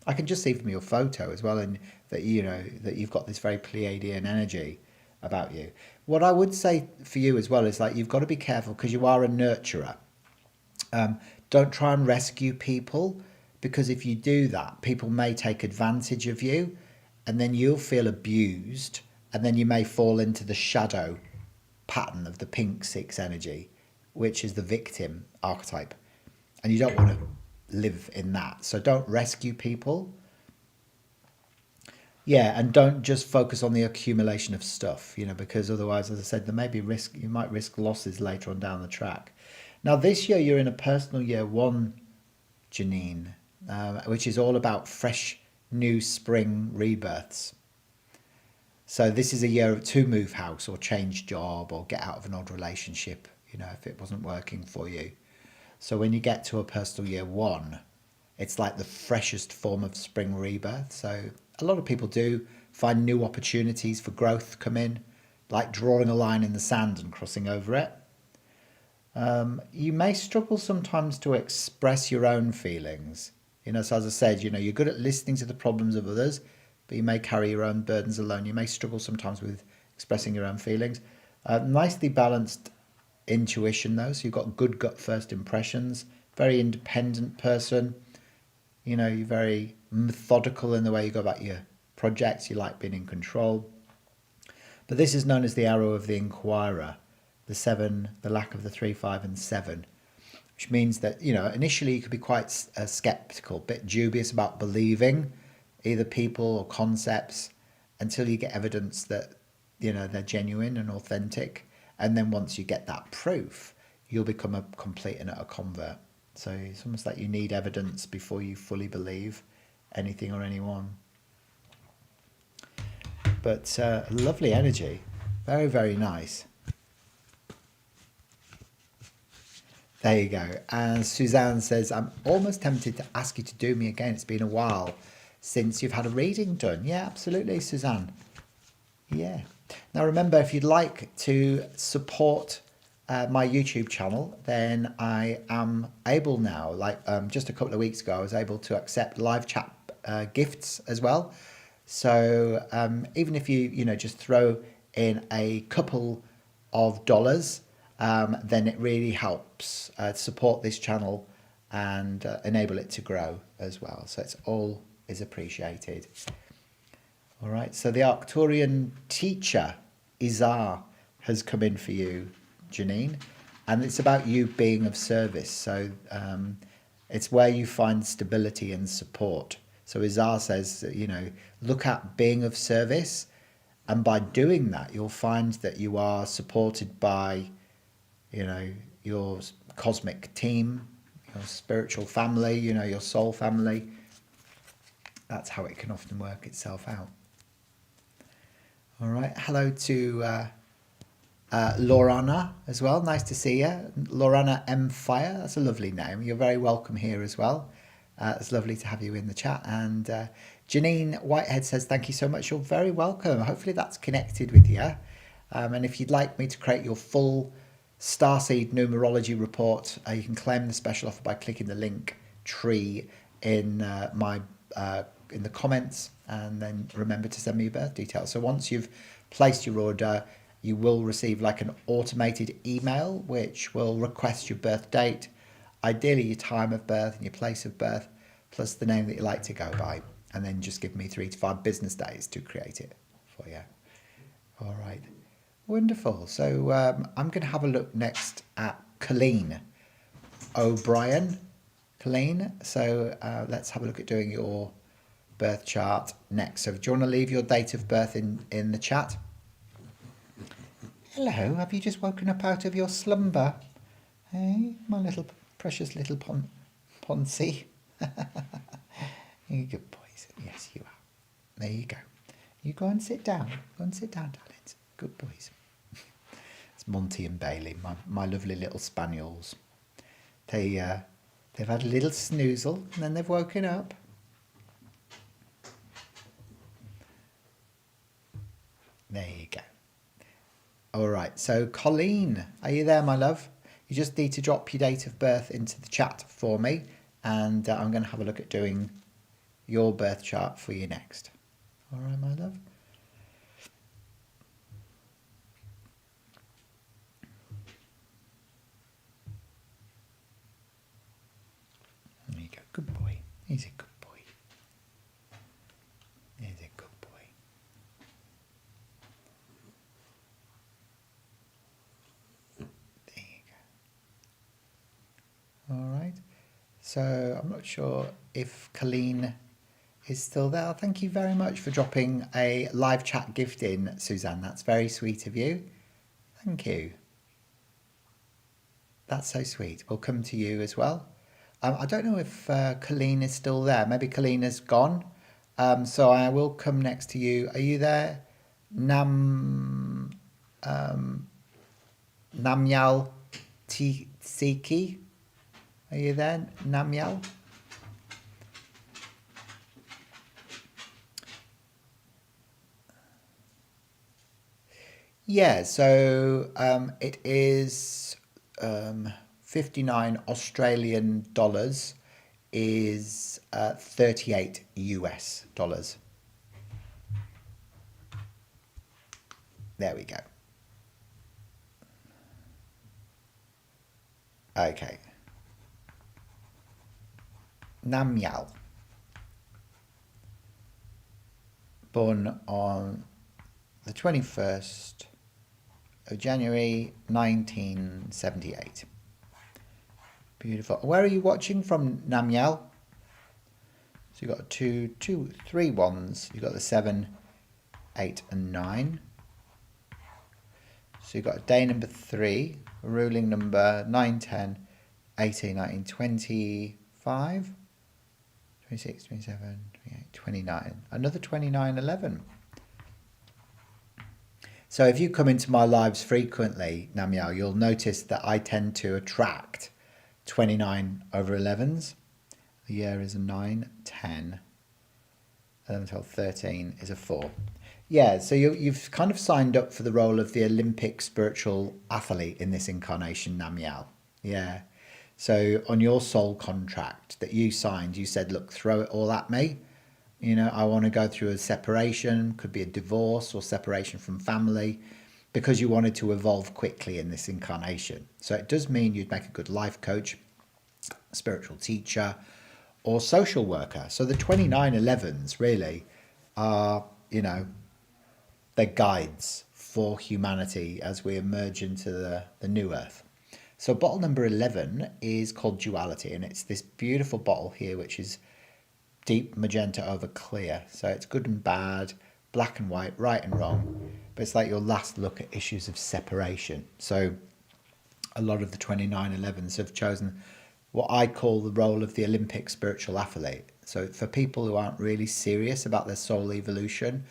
I can just see from your photo as well, and that, you know, that you've got this very Pleiadian energy about you. What I would say for you as well is, like, you've got to be careful, because you are a nurturer. Don't try and rescue people, because if you do that, people may take advantage of you, and then you'll feel abused, and then you may fall into the shadow pattern of the pink 6 energy, which is the victim archetype, and you don't want to live in that. So don't rescue people. Yeah, and don't just focus on the accumulation of stuff, you know, because otherwise, as I said, there may be risk. You might risk losses later on down the track. Now, this year you're in a personal year 1, Janine, which is all about fresh, new spring rebirths. So this is a year to move house, or change job, or get out of an old relationship, you know, if it wasn't working for you. So when you get to a personal year 1, it's like the freshest form of spring rebirth. So a lot of people do find new opportunities for growth come in, like drawing a line in the sand and crossing over it. You may struggle sometimes to express your own feelings. You know, so as I said, you know, you're good at listening to the problems of others, but you may carry your own burdens alone. You may struggle sometimes with expressing your own feelings. Nicely balanced intuition though, so you've got good gut first impressions, very independent person. You know, you're very methodical in the way you go about your projects. You like being in control. But this is known as the arrow of the inquirer, the 7, the lack of the 3, 5 and 7, which means that, you know, initially you could be quite skeptical, a bit dubious about believing either people or concepts, until you get evidence that, you know, they're genuine and authentic. And then once you get that proof, you'll become a complete and utter convert. So it's almost like you need evidence before you fully believe anything or anyone. but lovely energy. Very, very nice. There you go. And Suzanne says, I'm almost tempted to ask you to do me again. It's been a while since you've had a reading done. Yeah, absolutely, Suzanne. Yeah. Now, remember, if you'd like to support my YouTube channel, then I am able now, like just a couple of weeks ago, I was able to accept live chat gifts as well. So even if you just throw in a couple of dollars, then it really helps support this channel and enable it to grow as well. So it's all is appreciated. All right, so the Arcturian teacher, Izar, has come in for you, Janine, and it's about you being of service. So it's where you find stability and support. So Izar says, look at being of service, and by doing that, you'll find that you are supported by, your cosmic team, your spiritual family, your soul family. That's how it can often work itself out. All right. Hello to Lorana as well. Nice to see you. Lorana M. Fire. That's a lovely name. You're very welcome here as well. It's lovely to have you in the chat. And Janine Whitehead says, thank you so much. You're very welcome. Hopefully that's connected with you. And if you'd like me to create your full Starseed Numerology Report, you can claim the special offer by clicking the link tree in in the comments, and then remember to send me your birth details. So once you've placed your order, you will receive like an automated email which will request your birth date, ideally your time of birth and your place of birth, plus the name that you like to go by, and then just give me 3 to 5 business days to create it for you. All right, wonderful. So I'm going to have a look next at Colleen O'Brien. Colleen, so let's have a look at doing your birth chart next. So do you want to leave your date of birth in the chat? Hello, have you just woken up out of your slumber? Hey, my little precious little Ponzi. You good boys. Yes, you are. There you go. You go and sit down. Go and sit down, darlings. Good boys. It's Monty and Bailey, my lovely little spaniels. They've had a little snoozle and then they've woken up. There you go. All right, so Colleen, are you there, my love? You just need to drop your date of birth into the chat for me, and I'm going to have a look at doing your birth chart for you next. All right, my love? There you go. Good boy. He's a good boy. He's a good boy. All right, so I'm not sure if Colleen is still there. Thank you very much for dropping a live chat gift in, Suzanne. That's very sweet of you. Thank you. That's so sweet. We'll come to you as well. I don't know if Colleen is still there. Maybe Colleen has gone. So I will come next to you. Are you there? Namyal Tsiki? Are you there, Namyal? Yeah, so it is 59 Australian dollars is 38 US dollars. There we go. Okay. Namyal, born on the 21st of January 1978. Beautiful. Where are you watching from, Namyal? So you've got three ones. You've got the 7, 8 and 9. So you've got day number 3, ruling number 9, 10, 18, 19, 25. 26, 27, 28, 29. Another 29, 11. So if you come into my lives frequently, Namyal, you'll notice that I tend to attract 29 over 11s. The year is a 9, 10, 11, 12, 13 is a 4. Yeah, so you've kind of signed up for the role of the Olympic spiritual athlete in this incarnation, Namyal. Yeah. So on your soul contract that you signed, you said, look, throw it all at me. You know, I want to go through a separation, could be a divorce or separation from family, because you wanted to evolve quickly in this incarnation. So it does mean you'd make a good life coach, spiritual teacher, or social worker. So the 2911s really are, you know, they're guides for humanity as we emerge into the new earth. So bottle number 11 is called Duality, and it's this beautiful bottle here, which is deep magenta over clear. So it's good and bad, black and white, right and wrong. But it's like your last look at issues of separation. So a lot of the 2911s have chosen what I call the role of the Olympic spiritual athlete. So for people who aren't really serious about their soul evolution,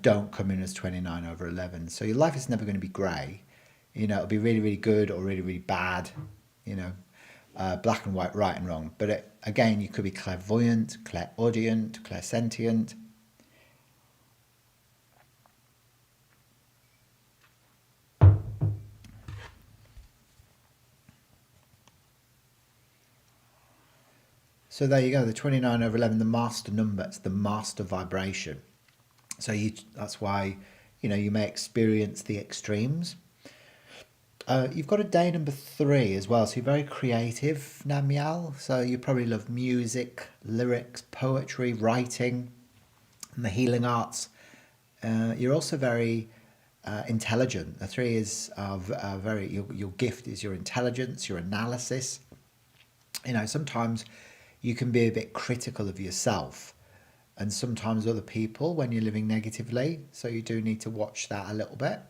don't come in as 29 over 11. So your life is never going to be grey. You know, it'll be really, really good or really, really bad, you know, black and white, right and wrong. But again, you could be clairvoyant, clairaudient, clairsentient. So there you go, the 29 over 11, the master number, it's the master vibration. So that's why, you know, you may experience the extremes. You've got a day number 3 as well, so you're very creative, Namyal. So you probably love music, lyrics, poetry, writing, and the healing arts. You're also very intelligent. The 3 is very, your gift is your intelligence, your analysis. You know, sometimes you can be a bit critical of yourself and sometimes other people when you're living negatively. So you do need to watch that a little bit.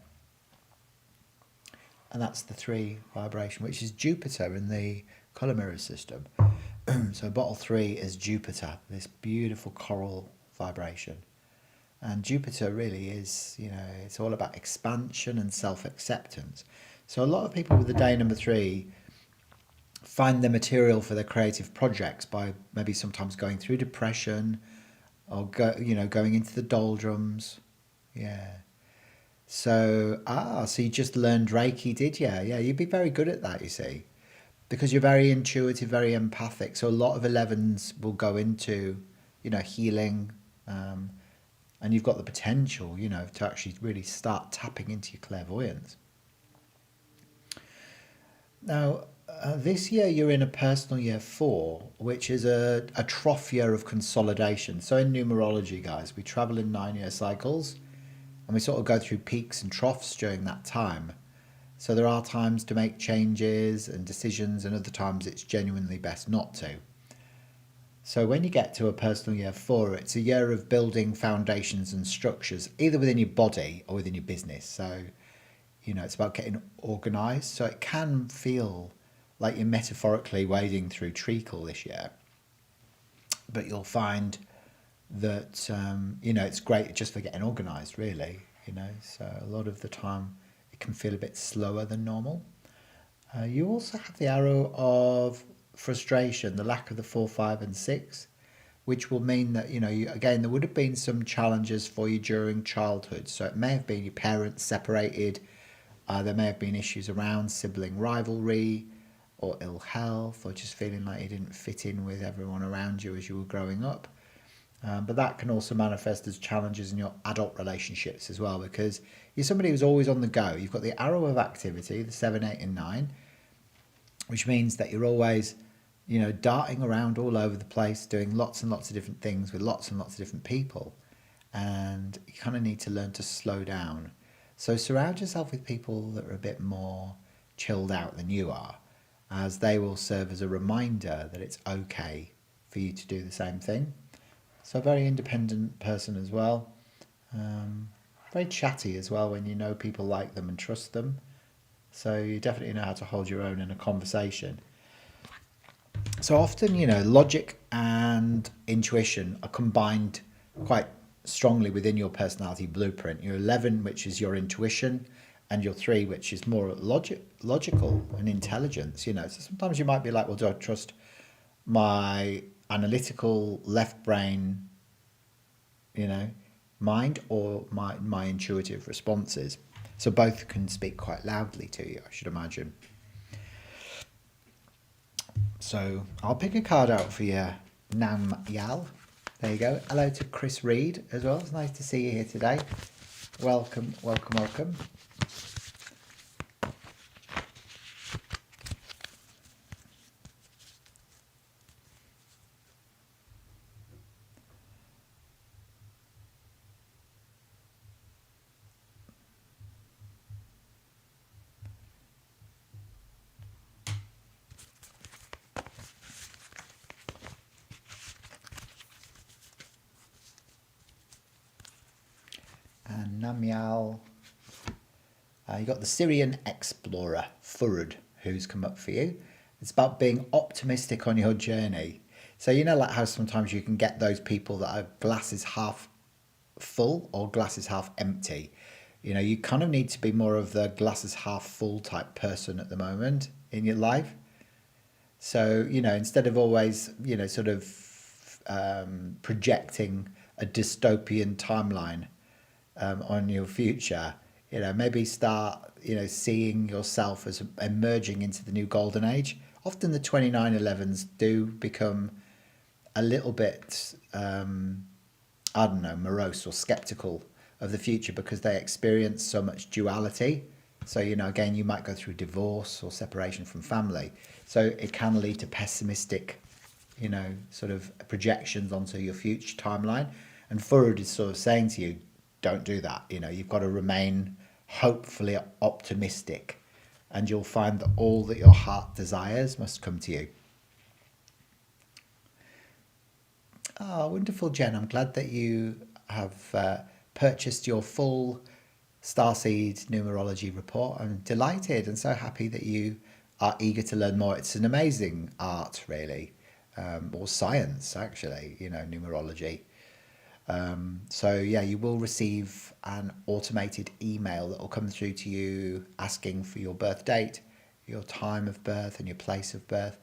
And that's the 3 vibration, which is Jupiter in the colour mirror system. So bottle 3 is Jupiter, this beautiful coral vibration. And Jupiter really is, you know, it's all about expansion and self-acceptance. So a lot of people with the day number 3 find the material for their creative projects by maybe sometimes going through depression or going into the doldrums. Yeah. So so you just learned Reiki, did you? Yeah, you'd be very good at that, you see, because you're very intuitive, very empathic. So a lot of 11s will go into, you know, healing, and you've got the potential, you know, to actually really start tapping into your clairvoyance. Now, this year you're in a personal year 4, which is a trough year of consolidation. So in numerology, guys, we travel in 9-year cycles, and we sort of go through peaks and troughs during that time. So there are times to make changes and decisions, and other times it's genuinely best not to. So when you get to a personal year 4, it's a year of building foundations and structures, either within your body or within your business. So, you know, it's about getting organised. So it can feel like you're metaphorically wading through treacle this year. But you'll find that, you know, it's great just for getting organised, really, you know. So a lot of the time it can feel a bit slower than normal. You also have the arrow of frustration, the lack of the 4, 5 and 6, which will mean that, you know, again, there would have been some challenges for you during childhood. So it may have been your parents separated. There may have been issues around sibling rivalry or ill health, or just feeling like you didn't fit in with everyone around you as you were growing up. But that can also manifest as challenges in your adult relationships as well, because you're somebody who's always on the go. You've got the arrow of activity, the 7, 8 and 9, which means that you're always, you know, darting around all over the place, doing lots and lots of different things with lots and lots of different people. And you kind of need to learn to slow down. So surround yourself with people that are a bit more chilled out than you are, as they will serve as a reminder that it's okay for you to do the same thing. So a very independent person as well. Very chatty as well when you know people like them and trust them. So you definitely know how to hold your own in a conversation. So often, you know, logic and intuition are combined quite strongly within your personality blueprint. Your 11, which is your intuition, and your 3, which is more logical and intelligence. So sometimes you might be like, well, do I trust my analytical left brain, mind, or my intuitive responses? So both can speak quite loudly to you, I should imagine. So I'll pick a card out for you, Nam Yal. There you go. Hello to Chris Reed as well. It's nice to see you here today. Welcome, welcome, welcome. And Namyal, you got the Syrian explorer, Furud, who's come up for you. It's about being optimistic on your journey. So like how sometimes you can get those people that are glasses half full or glasses half empty. You kind of need to be more of the glasses half full type person at the moment in your life. So, instead of always, sort of projecting a dystopian timeline on your future, maybe start, seeing yourself as emerging into the new golden age. Often the 2911s do become a little bit, I don't know, morose or skeptical of the future because they experience so much duality. So, again, you might go through divorce or separation from family. So it can lead to pessimistic, sort of projections onto your future timeline. And Furud is sort of saying to you, don't do that. You've got to remain hopefully optimistic, and you'll find that all that your heart desires must come to you. Oh, wonderful, Jen. I'm glad that you have purchased your full Starseed Numerology Report. I'm delighted and so happy that you are eager to learn more. It's an amazing art, really, or science, actually, numerology. So yeah, you will receive an automated email that will come through to you asking for your birth date, your time of birth, and your place of birth.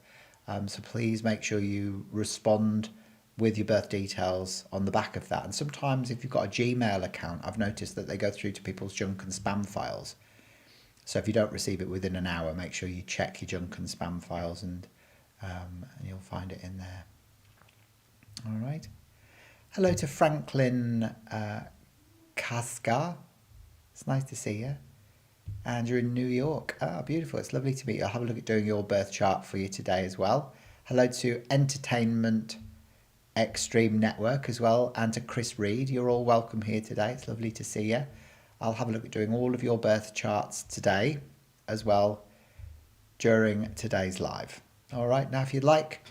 So please make sure you respond with your birth details on the back of that. And sometimes if you've got a Gmail account, I've noticed that they go through to people's junk and spam files. So if you don't receive it within an hour, make sure you check your junk and spam files, and you'll find it in there. All right. Hello to Franklin Kaskar. It's nice to see you. And you're in New York. Ah, beautiful. It's lovely to meet you. I'll have a look at doing your birth chart for you today as well. Hello to Entertainment Extreme Network as well, and to Chris Reed. You're all welcome here today. It's lovely to see you. I'll have a look at doing all of your birth charts today as well during today's live. All right. Now, if you'd like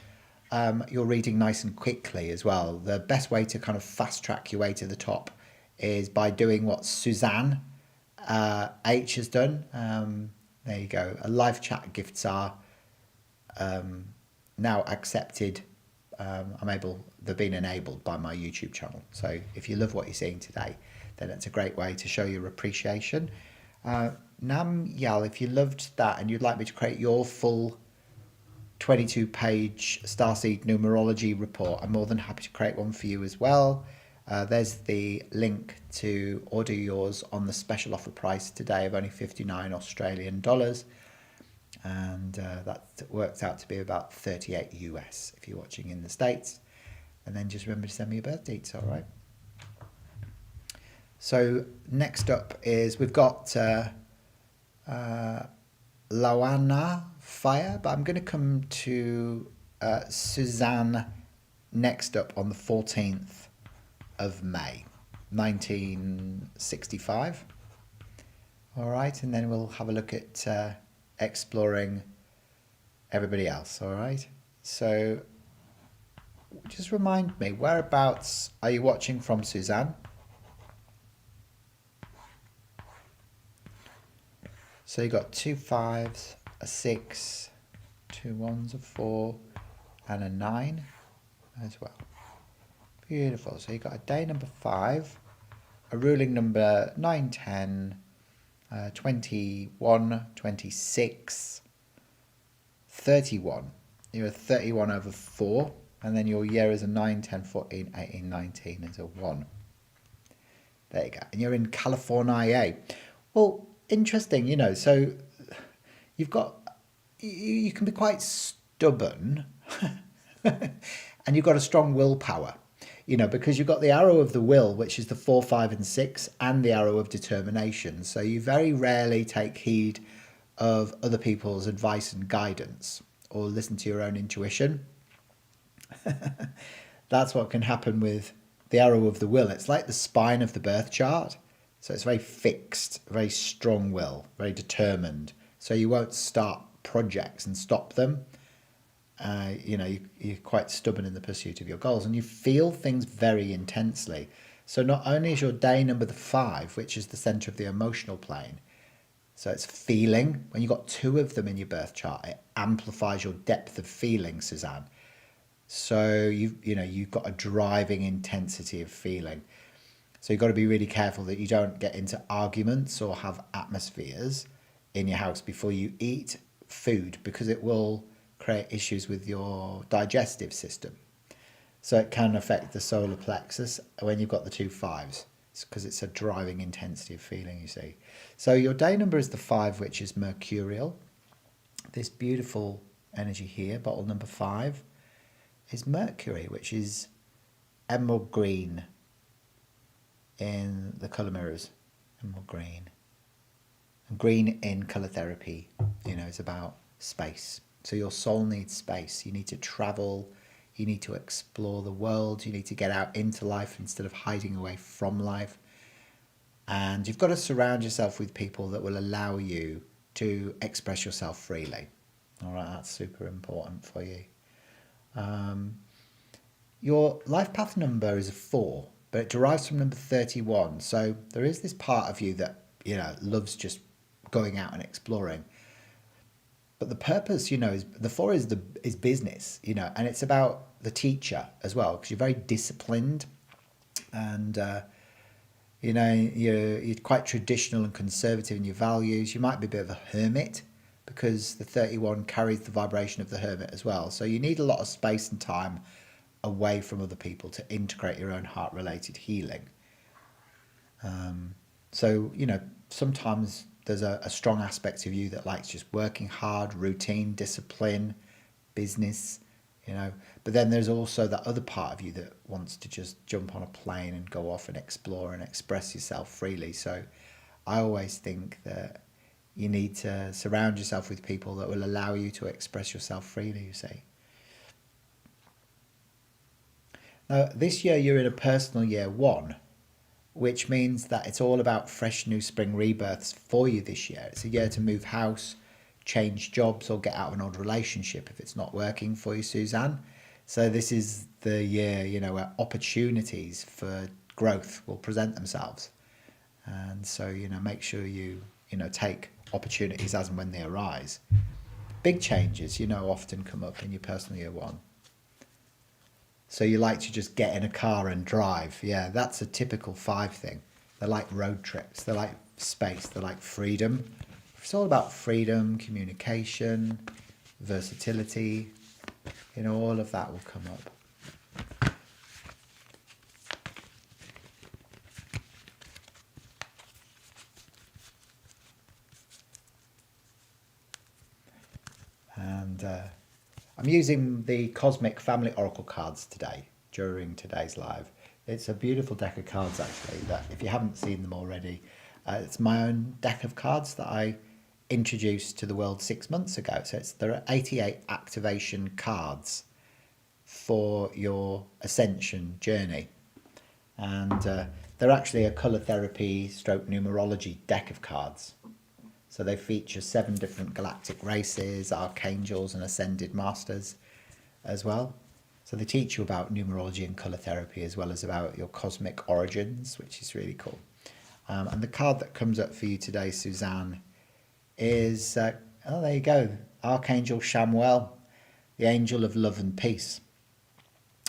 your reading nice and quickly as well, the best way to kind of fast track your way to the top is by doing what Suzanne H has done. There you go. A live chat gifts are now accepted. They've been enabled by my YouTube channel. So if you love what you're seeing today, then it's a great way to show your appreciation. Nam Yal, if you loved that and you'd like me to create your full 22-page Starseed Numerology Report, I'm more than happy to create one for you as well. There's the link to order yours on the special offer price today of only 59 Australian dollars. And that works out to be about 38 US if you're watching in the States. And then just remember to send me your birth dates, all right? So next up is we've got Lawana Fire, but I'm going to come to Suzanne next up on the 14th of May, 1965. All right, and then we'll have a look at exploring everybody else, all right? So just remind me, whereabouts are you watching from, Suzanne? So you got 2 5s, a 6, 2 1s, a 4, and a 9 as well. Beautiful. So you've got a day number 5, a ruling number 9, 10, 21, 26, 31. You're a 31 over 4, and then your year is a 9, 10, 14, 18, 19 is a 1. There you go. And you're in California. Well, interesting, so you've got, you can be quite stubborn and you've got a strong willpower, because you've got the arrow of the will, which is the 4, 5, and 6, and the arrow of determination. So you very rarely take heed of other people's advice and guidance or listen to your own intuition. That's what can happen with the arrow of the will. It's like the spine of the birth chart. So it's very fixed, very strong will, very determined. So you won't start projects and stop them. You're quite stubborn in the pursuit of your goals, and you feel things very intensely. So not only is your day number the 5, which is the center of the emotional plane, so it's feeling. When you've got 2 of them in your birth chart, it amplifies your depth of feeling, Suzanne. So you've got a driving intensity of feeling. So you've got to be really careful that you don't get into arguments or have atmospheres in your house before you eat food, because it will create issues with your digestive system. So it can affect the solar plexus when you've got the 2 5s, because it's a driving intensity of feeling, you see. So your day number is the 5, which is mercurial. This beautiful energy here, bottle number 5, is Mercury, which is emerald green in the colour mirrors. Emerald green. And green in colour therapy, is about space. So your soul needs space. You need to travel. You need to explore the world. You need to get out into life instead of hiding away from life. And you've got to surround yourself with people that will allow you to express yourself freely. All right, that's super important for you. Your life path number is a 4, but it derives from number 31. So there is this part of you that, loves just going out and exploring. But the purpose, is the 4 is business, and it's about the teacher as well, because you're very disciplined, and you're quite traditional and conservative in your values. You might be a bit of a hermit, because the 31 carries the vibration of the hermit as well. So you need a lot of space and time away from other people to integrate your own heart-related healing. Sometimes there's a strong aspect of you that likes just working hard, routine, discipline, business, But then there's also that other part of you that wants to just jump on a plane and go off and explore and express yourself freely. So I always think that you need to surround yourself with people that will allow you to express yourself freely, you see. Now, this year you're in a personal year 1, which means that it's all about fresh new spring rebirths for you this year. It's a year to move house, change jobs, or get out of an old relationship if it's not working for you, Suzanne. So this is the year, where opportunities for growth will present themselves. And so, make sure you, take opportunities as and when they arise. Big changes, often come up in your personal year 1. So you like to just get in a car and drive. Yeah, that's a typical 5 thing. They like road trips. They like space. They like freedom. It's all about freedom, communication, versatility. All of that will come up. And I'm using the Cosmic Family Oracle cards today, during today's live. It's a beautiful deck of cards, actually, that if you haven't seen them already, it's my own deck of cards that I introduced to the world 6 months ago. So there are 88 activation cards for your ascension journey. And they're actually a colour therapy stroke numerology deck of cards. So they feature 7 different galactic races, archangels and ascended masters as well. So they teach you about numerology and colour therapy, as well as about your cosmic origins, which is really cool. And the card that comes up for you today, Suzanne, is, there you go, Archangel Shamuel, the angel of love and peace,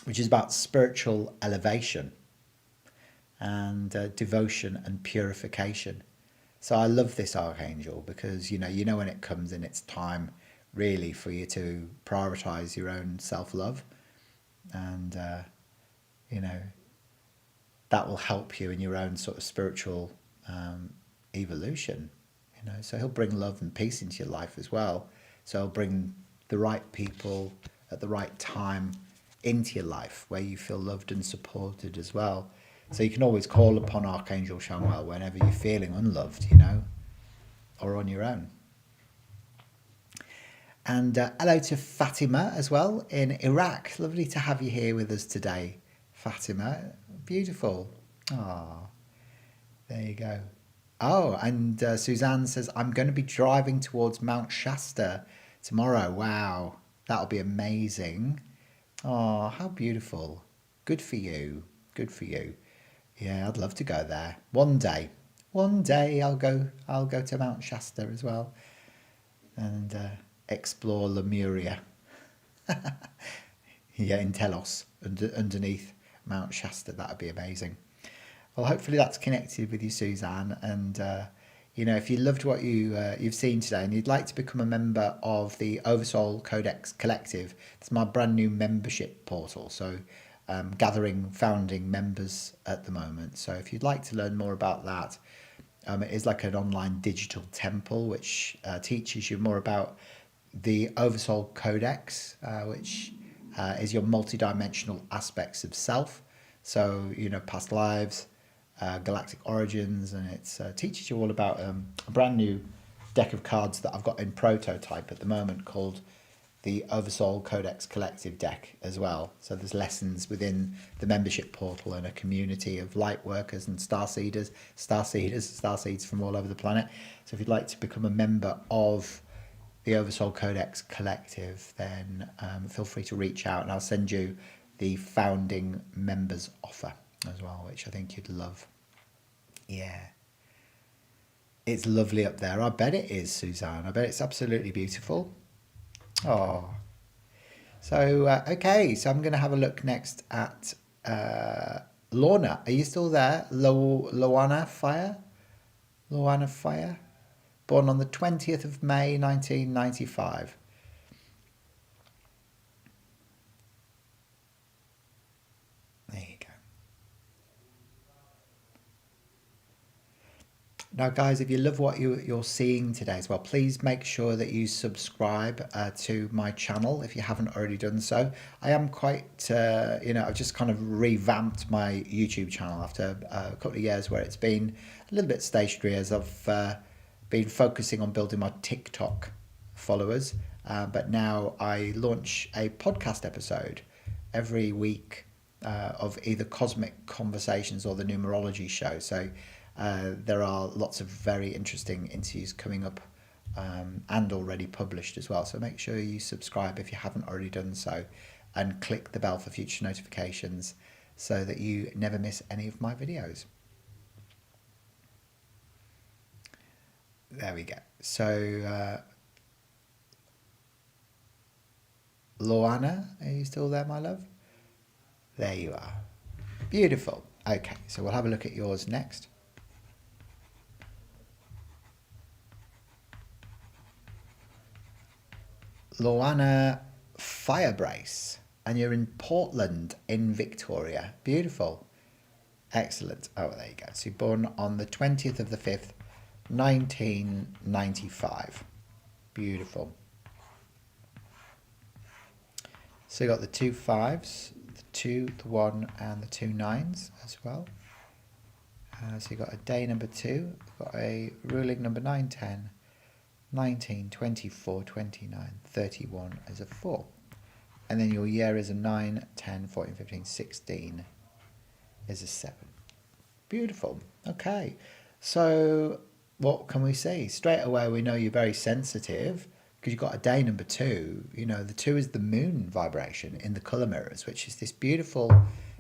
which is about spiritual elevation and devotion and purification. So I love this archangel because you know when it comes in, it's time really for you to prioritize your own self-love, and you know that will help you in your own sort of spiritual evolution. So he'll bring love and peace into your life as well. So he'll bring the right people at the right time into your life where you feel loved and supported as well. So you can always call upon Archangel Chamuel whenever you're feeling unloved, or on your own. And hello to Fatima as well in Iraq. Lovely to have you here with us today, Fatima. Beautiful. Ah, there you go. Oh, and Suzanne says, I'm going to be driving towards Mount Shasta tomorrow. Wow, that'll be amazing. Oh, how beautiful. Good for you. Good for you. Yeah, I'd love to go there. One day I'll go to Mount Shasta as well and explore Lemuria. Yeah, in Telos, underneath Mount Shasta. That'd be amazing. Well, hopefully that's connected with you, Suzanne. And if you loved what you've seen today and you'd like to become a member of the Oversoul Codex Collective, it's my brand new membership portal. So gathering founding members at the moment. So if you'd like to learn more about that, it is like an online digital temple which teaches you more about the Oversoul Codex, which is your multidimensional aspects of self. So, past lives, galactic origins, and it teaches you all about a brand new deck of cards that I've got in prototype at the moment called the Oversoul Codex Collective deck as well. So there's lessons within the membership portal and a community of Lightworkers and Starseeds from all over the planet. So if you'd like to become a member of the Oversoul Codex Collective, then feel free to reach out and I'll send you the founding members offer as well, which I think you'd love. Yeah. It's lovely up there. I bet it is, Suzanne. I bet it's absolutely beautiful. Oh. So, okay. So I'm going to have a look next at Lorna. Are you still there? Loana Fire? Loana Fire? Born on the 20th of May, 1995. There you go. Now, guys, if you love what you're seeing today as well, please make sure that you subscribe to my channel if you haven't already done so. I am quite, I've just kind of revamped my YouTube channel after a couple of years where it's been a little bit stationary as I've been focusing on building my TikTok followers. But now I launch a podcast episode every week of either Cosmic Conversations or the Numerology Show. So there are lots of very interesting interviews coming up and already published as well. So make sure you subscribe if you haven't already done so and click the bell for future notifications so that you never miss any of my videos. There we go. So Loana, are you still there, my love? There you are. Beautiful. Okay, so we'll have a look at yours next. Loana Firebrace, and you're in Portland in Victoria. Beautiful. Excellent. Oh, there you go. So you're born on the 20th of the 5th, 1995. Beautiful. So you got the 2 5s, the 2, the 1, and the 2 9s as well. So you got a day number 2, got a ruling number 9, 10, 19, 24, 29, 31 as a 4. And then your year is a 9, 10, 14, 15, 16 is a 7. Beautiful. Okay. So what can we see? Straight away we know you're very sensitive because you've got a day number 2. The 2 is the moon vibration in the colour mirrors, which is this beautiful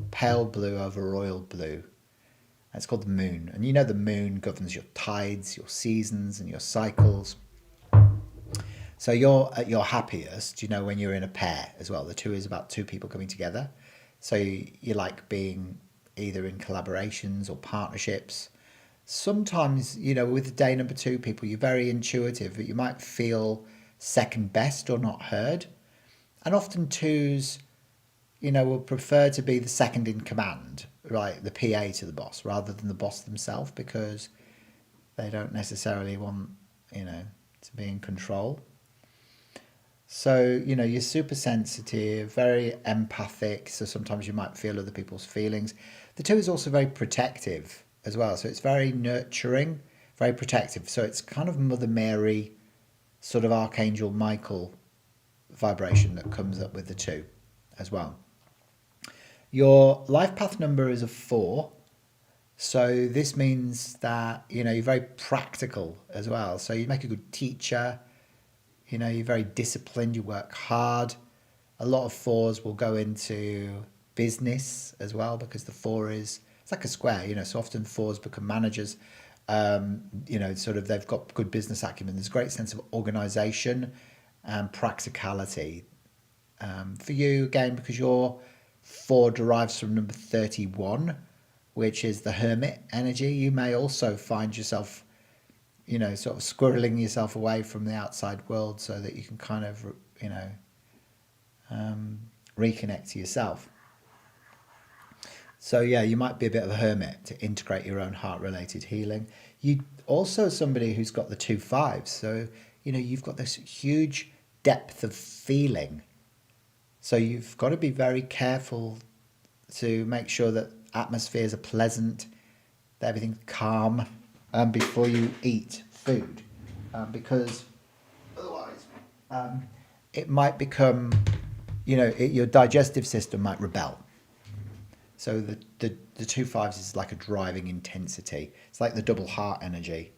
pale blue over royal blue. It's called the moon. And the moon governs your tides, your seasons and your cycles. So you're at your happiest, when you're in a pair as well. The 2 is about 2 people coming together. So you like being either in collaborations or partnerships. Sometimes, with the day number two people, you're very intuitive, but you might feel second best or not heard. And often twos, will prefer to be the second in command, right? The PA to the boss rather than the boss themselves, because they don't necessarily want, to be in control. So, you're super sensitive, very empathic. So sometimes you might feel other people's feelings. The two is also very protective as well. So it's very nurturing, very protective. So it's kind of Mother Mary, sort of Archangel Michael vibration that comes up with the two as well. Your life path number is a 4. So this means that, you're very practical as well. So you make a good teacher. You're very disciplined, you work hard. A lot of 4s will go into business as well, because the 4 it's like a square, so often 4s become managers. Sort of they've got good business acumen. There's a great sense of organization and practicality. For you, again, because your 4 derives from number 31, which is the hermit energy, you may also find yourself sort of squirreling yourself away from the outside world so that you can kind of, reconnect to yourself. So yeah, you might be a bit of a hermit to integrate your own heart-related healing. You also somebody who's got the 2 5s. So, you've got this huge depth of feeling. So you've got to be very careful to make sure that atmospheres are pleasant, that everything's calm, before you eat food, because otherwise it might become, your digestive system might rebel. So the 2 5s is like a driving intensity. It's like the double heart energy.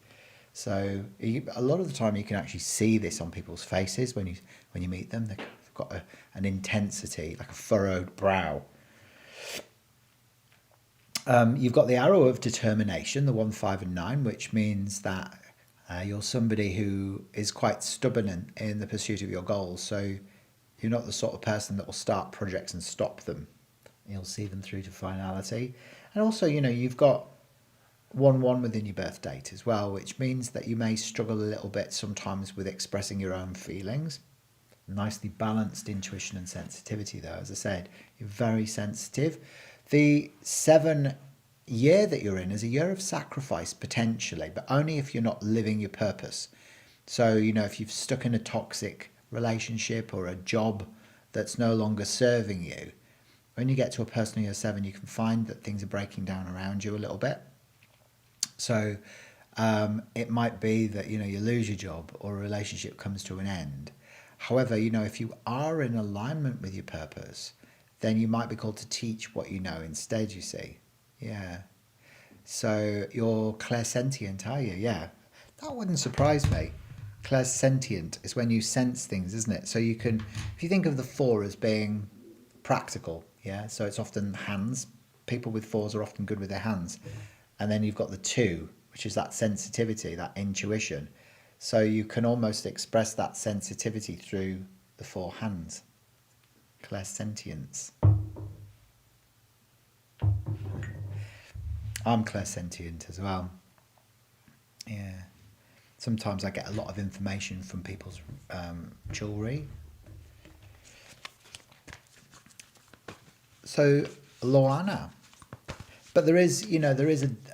So a lot of the time you can actually see this on people's faces when you meet them. They've got an intensity, like a furrowed brow. You've got the arrow of determination, the 1, 5, and 9, which means that you're somebody who is quite stubborn in the pursuit of your goals. So you're not the sort of person that will start projects and stop them. You'll see them through to finality. And also, you've got 1, 1 within your birth date as well, which means that you may struggle a little bit sometimes with expressing your own feelings. Nicely balanced intuition and sensitivity, though. As I said, you're very sensitive. The 7 year that you're in is a year of sacrifice, potentially, but only if you're not living your purpose. So, if you've stuck in a toxic relationship or a job that's no longer serving you, when you get to a personal year 7, you can find that things are breaking down around you a little bit. So it might be that, you lose your job or a relationship comes to an end. However, if you are in alignment with your purpose, then you might be called to teach what you know instead, you see. Yeah. So you're clairsentient, are you? Yeah. That wouldn't surprise me. Clairsentient is when you sense things, isn't it? So you can, if you think of the 4 as being practical, yeah, so it's often hands. People with 4s are often good with their hands. And then you've got the 2, which is that sensitivity, that intuition. So you can almost express that sensitivity through the 4 hands. Clairsentience. I'm clairsentient as well. Yeah. Sometimes I get a lot of information from people's jewellery. So, Loana. But there is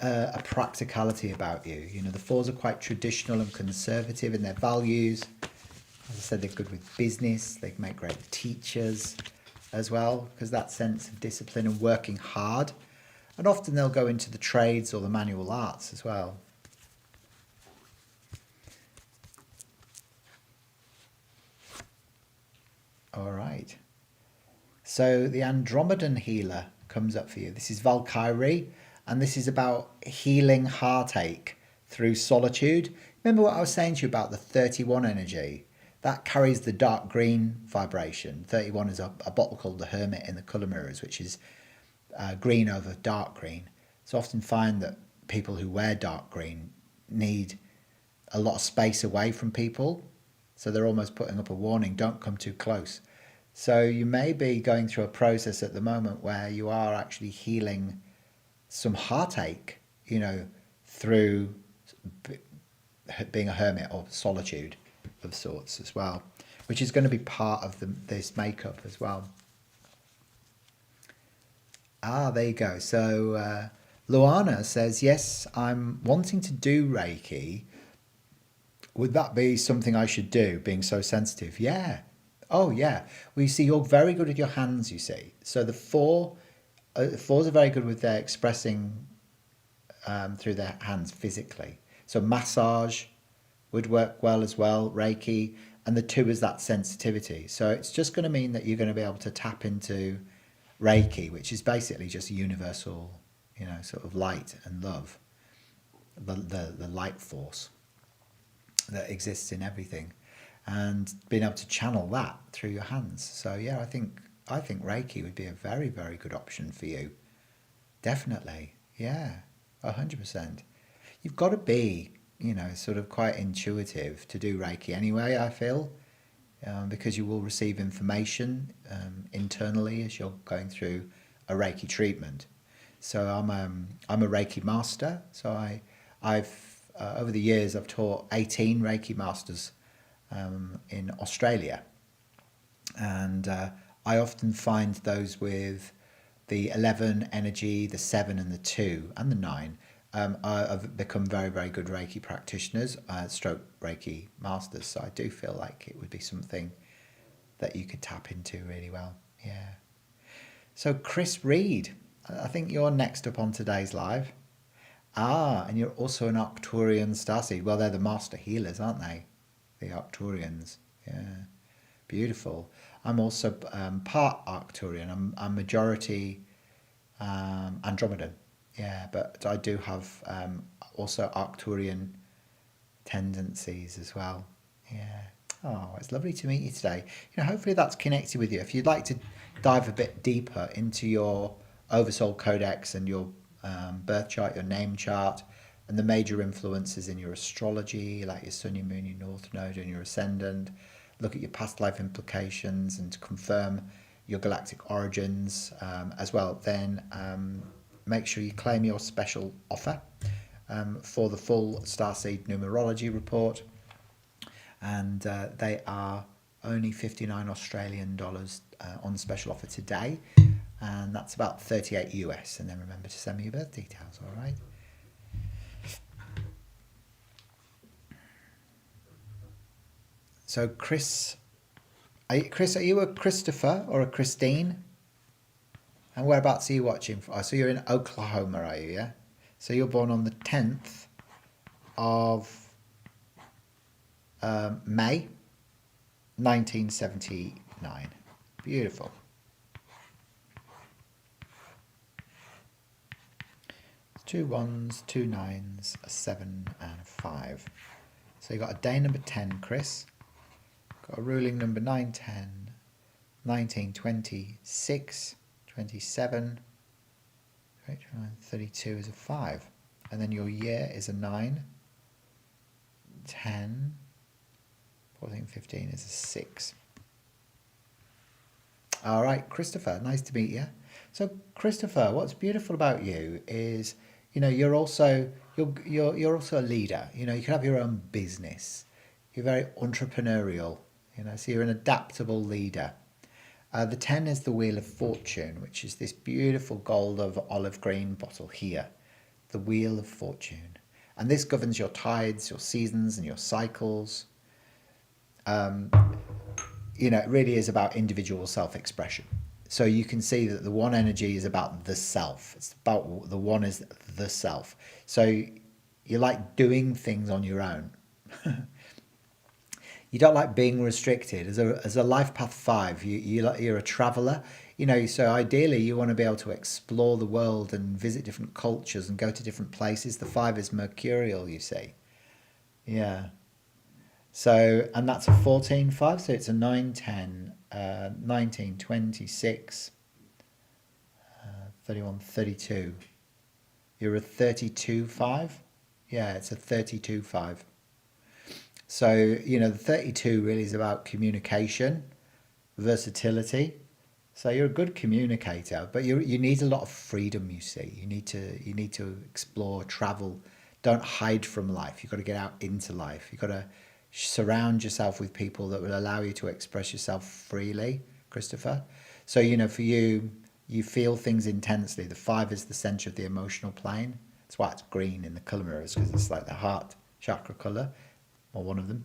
a practicality about you. The 4s are quite traditional and conservative in their values. As I said, they're good with business. They make great teachers as well, because that sense of discipline and working hard. And often they'll go into the trades or the manual arts as well. All right. So the Andromedan healer comes up for you. This is Valkyrie, and this is about healing heartache through solitude. Remember what I was saying to you about the 31 energy? That carries the dark green vibration. 31 is a bottle called the Hermit in the colour mirrors, which is green over dark green. So often find that people who wear dark green need a lot of space away from people. So they're almost putting up a warning, don't come too close. So you may be going through a process at the moment where you are actually healing some heartache, through being a hermit or solitude of sorts as well, which is going to be part of this makeup as well. There you go. So Luana says, yes, I'm wanting to do Reiki. Would that be something I should do, being so sensitive? Yeah. Oh, yeah. Well, you see, you're very good with your hands, you see. So the fours are very good with their expressing through their hands physically. So massage would work well as well, Reiki, and the 2 is that sensitivity. So it's just going to mean that you're going to be able to tap into Reiki, which is basically just universal, sort of light and love, the light force that exists in everything, and being able to channel that through your hands. So yeah, I think Reiki would be a very, very good option for you. Definitely, yeah, 100%. You've got to be, sort of quite intuitive to do Reiki anyway, I feel, because you will receive information internally as you're going through a Reiki treatment. So I'm a Reiki master. So I've over the years I've taught 18 Reiki masters in Australia, and I often find those with the 11 energy, the 7 and the 2 and the 9 have become very, very good Reiki practitioners, stroke Reiki masters. So I do feel like it would be something that you could tap into really well. Yeah. So Chris Reed, I think you're next up on today's live. And you're also an Arcturian starseed. Well, they're the master healers, aren't they? The Arcturians. Yeah. Beautiful. I'm also part Arcturian. I'm majority Andromedan. Yeah, but I do have also Arcturian tendencies as well. Yeah. Oh, it's lovely to meet you today. Hopefully that's connected with you. If you'd like to dive a bit deeper into your Oversoul Codex and your birth chart, your name chart, and the major influences in your astrology, like your sun, your moon, your north node, and your ascendant, look at your past life implications and confirm your galactic origins as well, then make sure you claim your special offer for the full Starseed Numerology Report. And they are only 59 Australian dollars on special offer today, and that's about 38 US. And then remember to send me your birth details, all right? So Chris, are you a Christopher or a Christine? And whereabouts are you watching from? Oh, so you're in Oklahoma, are you? Yeah. So you're born on the 10th of May, 1979. Beautiful. 2 1s, 2 9s, a 7 and a 5. So you got a day number 10, Chris. Got a ruling number 9, 10, 19, 20, 6, 27, 32 is a 5. And then your year is a 9, 10, 14, 15 is a 6. All right, Christopher, nice to meet you. So Christopher, what's beautiful about you is, you're also a leader. You can have your own business. You're very entrepreneurial. So you're an adaptable leader. The 10 is the Wheel of Fortune, which is this beautiful gold of olive green bottle here, the Wheel of Fortune. And this governs your tides, your seasons, and your cycles. It really is about individual self-expression. So you can see that the 1 energy is about the self. It's about the 1 is the self. So you like doing things on your own. You don't like being restricted. As a life path 5, you're a traveler. So ideally you want to be able to explore the world and visit different cultures and go to different places. The 5 is mercurial, you see. Yeah. So, and that's a 14-5, so it's a 9, 10, 19, 26, 31, 32. You're a 32-5? Yeah, it's a 32-5. So, the 32 really is about communication, versatility. So you're a good communicator, but you need a lot of freedom. You see, you need to explore, travel. Don't hide from life. You've got to get out into life. You've got to surround yourself with people that will allow you to express yourself freely, Christopher. So for you, you feel things intensely. The 5 is the center of the emotional plane. That's why it's green in the color mirrors, because it's like the heart chakra color, or one of them.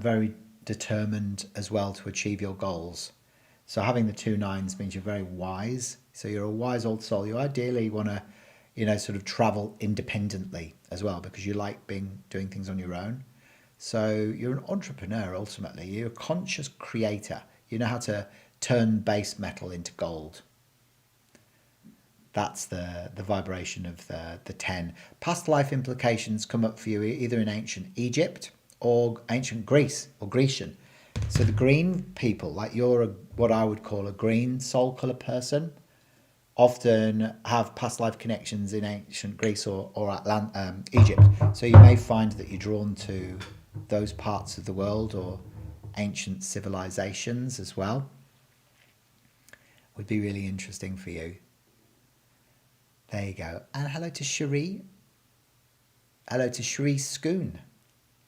Very determined as well to achieve your goals. So having the 2 9s means you're very wise. So you're a wise old soul. You ideally want to, sort of travel independently as well, because you like doing things on your own. So you're an entrepreneur ultimately. You're a conscious creator. You know how to turn base metal into gold. That's the vibration of the 10. Past life implications come up for you either in ancient Egypt or ancient Greece or Grecian. So the green people, like you're what I would call a green soul color person, often have past life connections in ancient Greece or Egypt. So you may find that you're drawn to those parts of the world or ancient civilizations as well. Would be really interesting for you. There you go. And hello to Cherie. Hello to Cherie Schoon.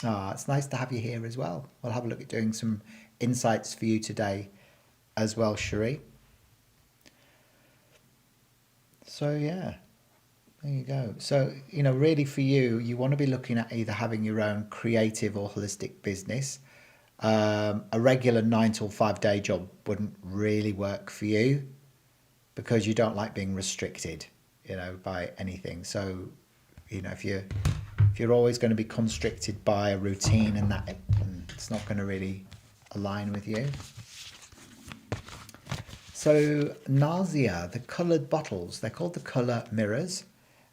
It's nice to have you here as well. We'll have a look at doing some insights for you today as well, Cherie. So yeah, there you go. So, really for you, you want to be looking at either having your own creative or holistic business. A regular 9 till 5 day job wouldn't really work for you because you don't like being restricted, by anything. So, if you're always going to be constricted by a routine and that, it's not going to really align with you. So nausea, the coloured bottles, they're called the colour mirrors,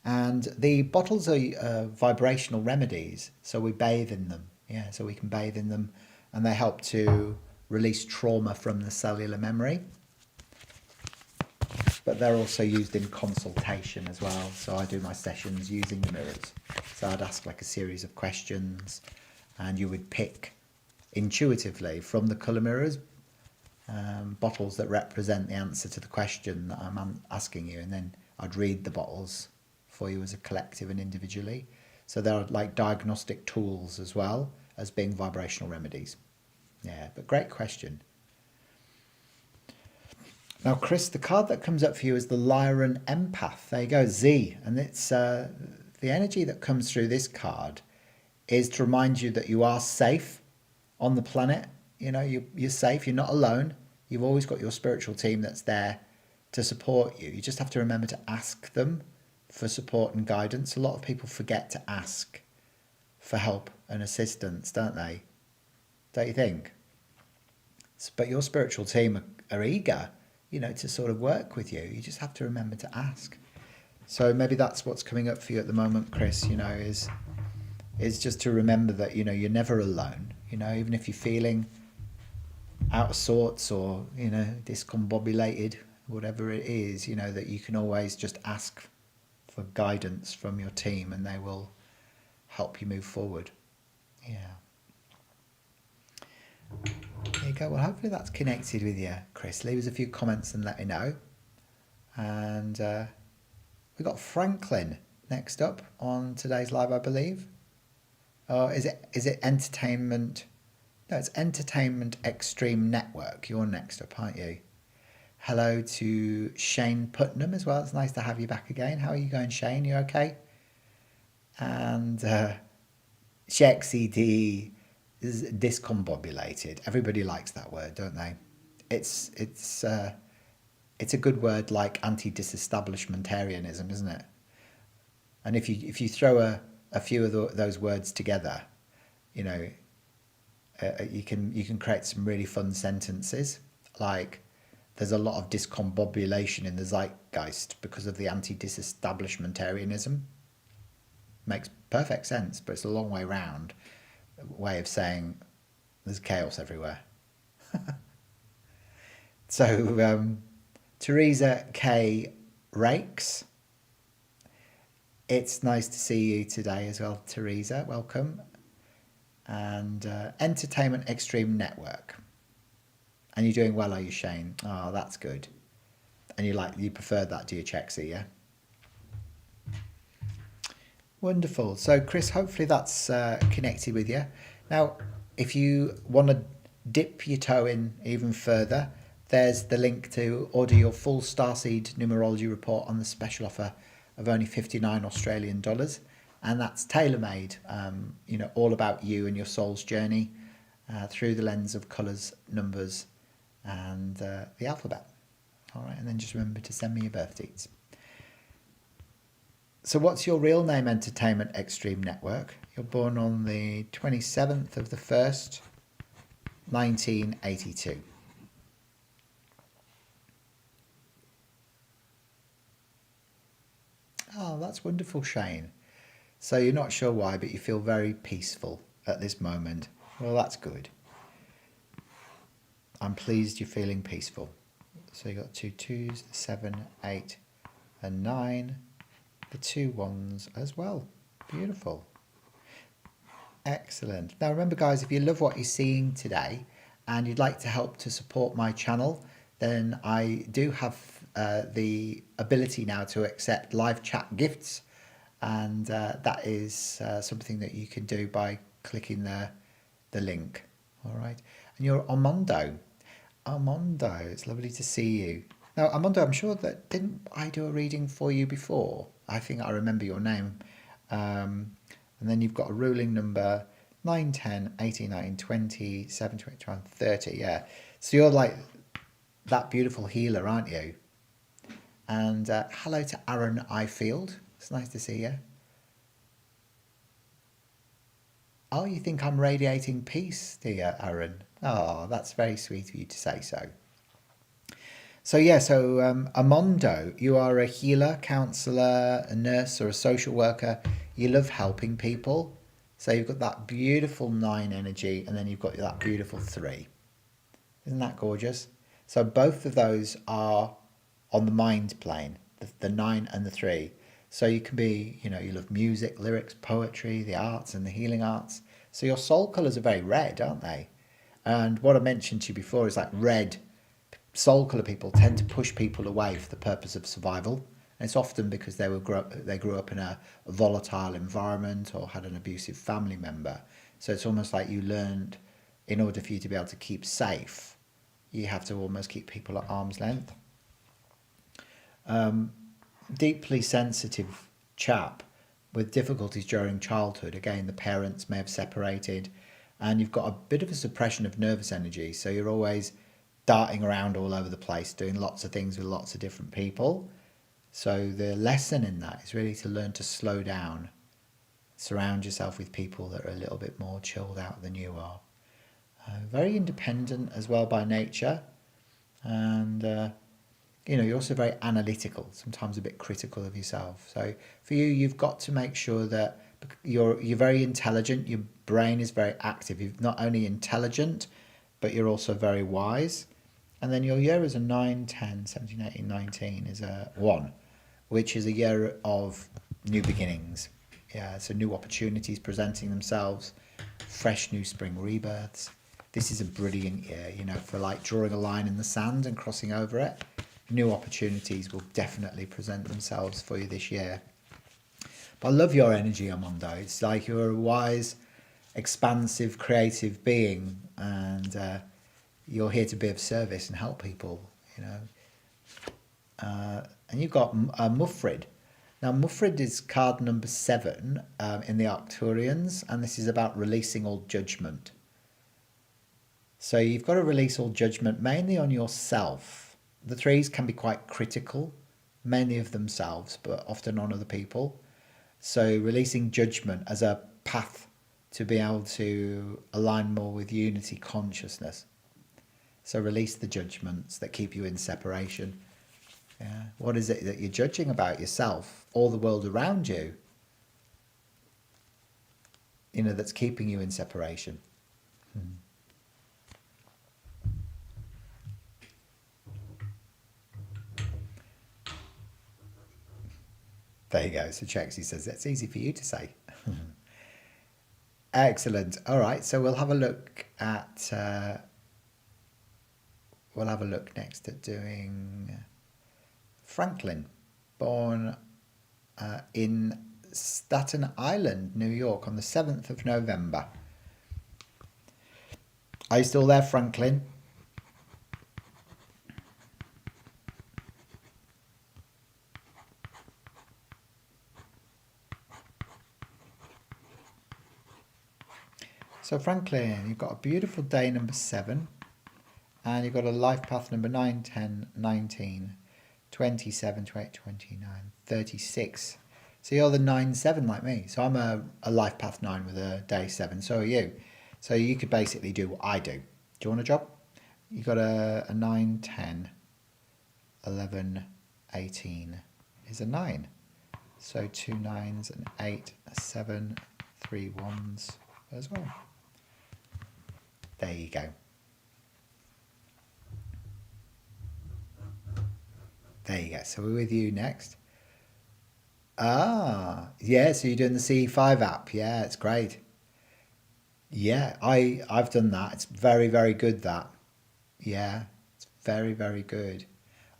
and the bottles are vibrational remedies. So we bathe in them. Yeah, so we can bathe in them, and they help to release trauma from the cellular memory. But they're also used in consultation as well. So I do my sessions using the mirrors. So I'd ask like a series of questions, and you would pick intuitively from the colour mirrors bottles that represent the answer to the question that I'm asking you, and then I'd read the bottles for you as a collective and individually. So they're like diagnostic tools as well as being vibrational remedies. Yeah, but great question. Now, Chris, the card that comes up for you is the Lyran Empath. There you go, Z. And it's the energy that comes through this card is to remind you that you are safe on the planet. You're safe. You're not alone. You've always got your spiritual team that's there to support you. You just have to remember to ask them for support and guidance. A lot of people forget to ask for help and assistance, don't they? Don't you think? But your spiritual team are eager, to sort of work with you. You just have to remember to ask. So maybe that's what's coming up for you at the moment, Chris, is just to remember that, you're never alone. Even if you're feeling out of sorts or, discombobulated, whatever it is, that you can always just ask for guidance from your team and they will help you move forwad. Yeah. There you go. Well, hopefully that's connected with you, Chris. Leave us a few comments and let me know. And we've got Franklin next up on today's live, I believe. Oh, is it entertainment? No, it's Entertainment Extreme Network. You're next up, aren't you? Hello to Shane Putnam as well. It's nice to have you back again. How are you going, Shane? You okay? And XCD is discombobulated. Everybody likes that word, don't they? It's a good word, like anti-disestablishmentarianism, isn't it? And if you throw a few of those words together, you can create some really fun sentences. Like, there's a lot of discombobulation in the zeitgeist because of the anti-disestablishmentarianism. Makes perfect sense, but it's a long way round way of saying there's chaos everywhere. So Teresa K. Rakes, it's nice to see you today as well, Teresa. Welcome. And Entertainment Extreme Network. And you're doing well, are you, Shane? Oh, that's good. And you preferred that, do you, Chexy, yeah? Wonderful. So, Chris, hopefully that's connected with you. Now, if you want to dip your toe in even further, there's the link to order your full Starseed Numerology Report on the special offer of only 59 Australian dollars. And that's tailor-made, all about you and your soul's journey through the lens of colours, numbers, and the alphabet. All right, and then just remember to send me your birth dates. So what's your real name, Entertainment Extreme Network? You're born on the 27th of the 1st, 1982. Oh, that's wonderful, Shane. So you're not sure why, but you feel very peaceful at this moment. Well, that's good. I'm pleased you're feeling peaceful. So you got 2 2s, 7, 8, and 9. The 2 1s as well. Beautiful. Excellent. Now remember, guys, if you love what you're seeing today and you'd like to help to support my channel, then I do have the ability now to accept live chat gifts, and that is something that you can do by clicking the link. All right. And you're Armando. Armando, it's lovely to see you. Now, Armando, I'm sure that didn't I do a reading for you before? I think I remember your name. And then you've got a ruling number 9, 10, 18, 19, 20, 7, 20, 30. Yeah. So you're like that beautiful healer, aren't you? And hello to Aaron Ifield. It's nice to see you. Oh, you think I'm radiating peace, dear Aaron? Oh, that's very sweet of you to say so. So Armando, you are a healer, counsellor, a nurse, or a social worker. You love helping people. So you've got that beautiful 9 energy, and then you've got that beautiful 3. Isn't that gorgeous? So both of those are on the mind plane, the 9 and the 3. So you can be, you love music, lyrics, poetry, the arts, and the healing arts. So your soul colours are very red, aren't they? And what I mentioned to you before is like red soul colour people tend to push people away for the purpose of survival. And it's often because they grew up in a volatile environment or had an abusive family member. So it's almost like you learned, in order for you to be able to keep safe, you have to almost keep people at arm's length. Deeply sensitive chap with difficulties during childhood. Again, the parents may have separated, and you've got a bit of a suppression of nervous energy. So you're always darting around all over the place, doing lots of things with lots of different people. So the lesson in that is really to learn to slow down, surround yourself with people that are a little bit more chilled out than you are. Very independent as well by nature, and you're also very analytical, sometimes a bit critical of yourself. So for you, you've got to make sure that you're very intelligent. Your brain is very active. You're not only intelligent, but you're also very wise. And then your year is a 9, 10, 17, 18, 19 is a 1, which is a year of new beginnings. Yeah, so new opportunities presenting themselves, fresh new spring rebirths. This is a brilliant year, for like drawing a line in the sand and crossing over it. New opportunities will definitely present themselves for you this year. But I love your energy, Armando. It's like you're a wise, expansive, creative being, and you're here to be of service and help people, and you've got Muffrid. Now, Muffrid is card number 7 in the Arcturians, and this is about releasing all judgment. So you've got to release all judgment, mainly on yourself. The 3s can be quite critical, mainly of themselves, but often on other people. So releasing judgment as a path to be able to align more with unity consciousness. So release the judgments that keep you in separation. Yeah. What is it that you're judging about yourself, or the world around you, that's keeping you in separation? There you go. So Chexy says, that's easy for you to say. Excellent. All right. So we'll have a look at we'll have a look next at doing Franklin, born in Staten Island, New York, on the 7th of November. Are you still there, Franklin? So Franklin, you've got a beautiful day number 7, and you've got a life path number 9, 10, 19, 27, 28, 29, 36. So you're the 9-7 like me. So I'm a life path 9 with a day 7. So are you. So you could basically do what I do. Do you want a job? You've got a 9, 10, 11, 18 is a 9. So 2 9s, an 8, a 7, 3 1s as well. There you go. There you go. So we're with you next. Ah, yeah. So you're doing the CE5 app. Yeah, it's great. Yeah, I've done that. It's very, very good, that. Yeah, it's very, very good.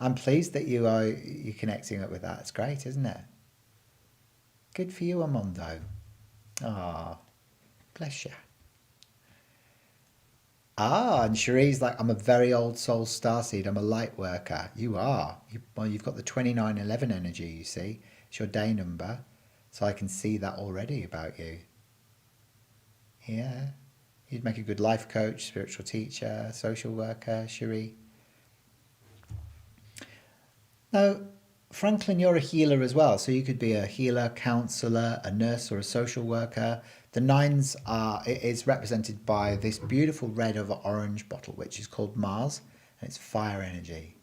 I'm pleased that you're connecting up with that. It's great, isn't it? Good for you, Amondo. Ah, bless you. Ah, and Cherie's like, I'm a very old soul starseed. I'm a light worker. You are. Well, you've got the 2911 energy, you see. It's your day number. So I can see that already about you. Yeah. You'd make a good life coach, spiritual teacher, social worker, Cherie. Now, Franklin, you're a healer as well. So you could be a healer, counselor, a nurse, or a social worker. The 9s it is represented by this beautiful red over orange bottle, which is called Mars, and it's fire energy.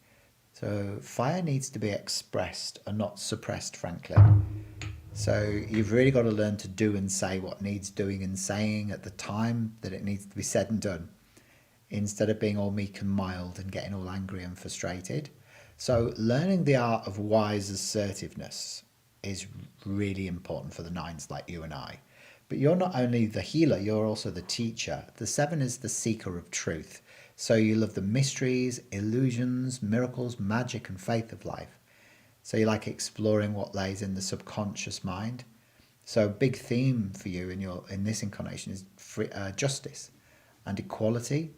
So fire needs to be expressed and not suppressed, Franklin. So you've really got to learn to do and say what needs doing and saying at the time that it needs to be said and done, instead of being all meek and mild and getting all angry and frustrated. So learning the art of wise assertiveness is really important for the 9s like you and I. But you're not only the healer, you're also the teacher. The 7 is the seeker of truth. So you love the mysteries, illusions, miracles, magic, and faith of life. So you like exploring what lays in the subconscious mind. So a big theme for you in this incarnation is justice and equality.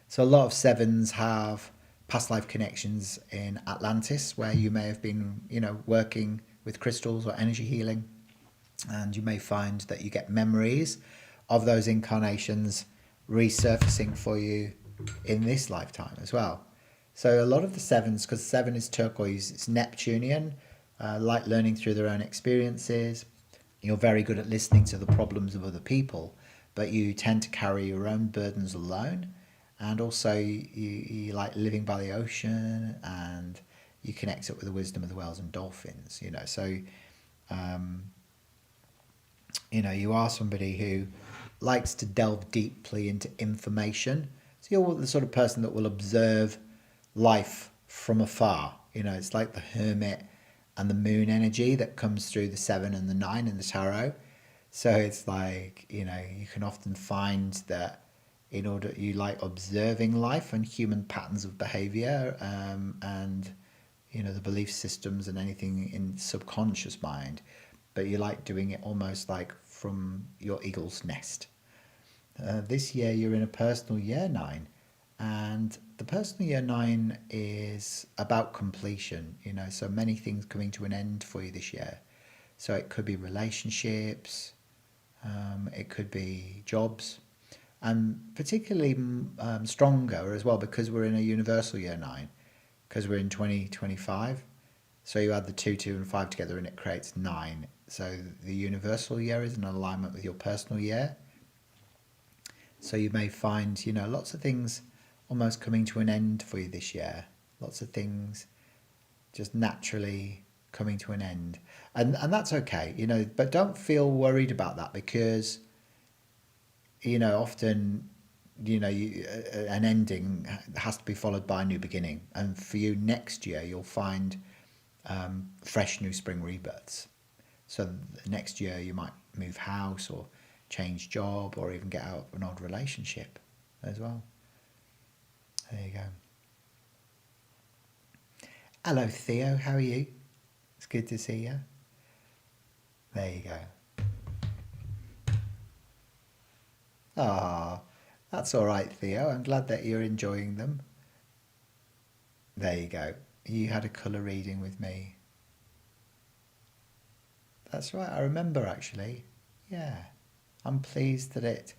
So a lot of 7s have past life connections in Atlantis, where you may have been, working with crystals or energy healing, and you may find that you get memories of those incarnations resurfacing for you in this lifetime as well. So a lot of the 7s, because 7 is turquoise, it's Neptunian, like learning through their own experiences. You're very good at listening to the problems of other people, but you tend to carry your own burdens alone. And also you like living by the ocean, and you connect up with the wisdom of the whales and dolphins, So, you are somebody who likes to delve deeply into information. So you're the sort of person that will observe life from afar. It's like the hermit and the moon energy that comes through the 7 and the 9 in the tarot. So it's like, you can often find that you like observing life and human patterns of behavior, and the belief systems and anything in subconscious mind, but you like doing it almost like from your eagle's nest. This year you're in a personal year 9, and the personal year 9 is about completion, so many things coming to an end for you this year. So it could be relationships, it could be jobs, and particularly stronger as well because we're in a universal year 9, because we're in 2025. So you add the 2, 2 and 5 together and it creates 9. So the universal year is in alignment with your personal year. So you may find, lots of things almost coming to an end for you this year. Lots of things just naturally coming to an end. And that's okay, but don't feel worried about that, because often, an ending has to be followed by a new beginning. And for you next year, you'll find fresh new spring rebirths. So next year you might move house or change job or even get out of an old relationship as well. There you go. Hello, Theo. How are you? It's good to see you. There you go. Ah, that's all right, Theo. I'm glad that you're enjoying them. There you go. You had a colour reading with me. That's right. I remember actually. Yeah. I'm pleased that it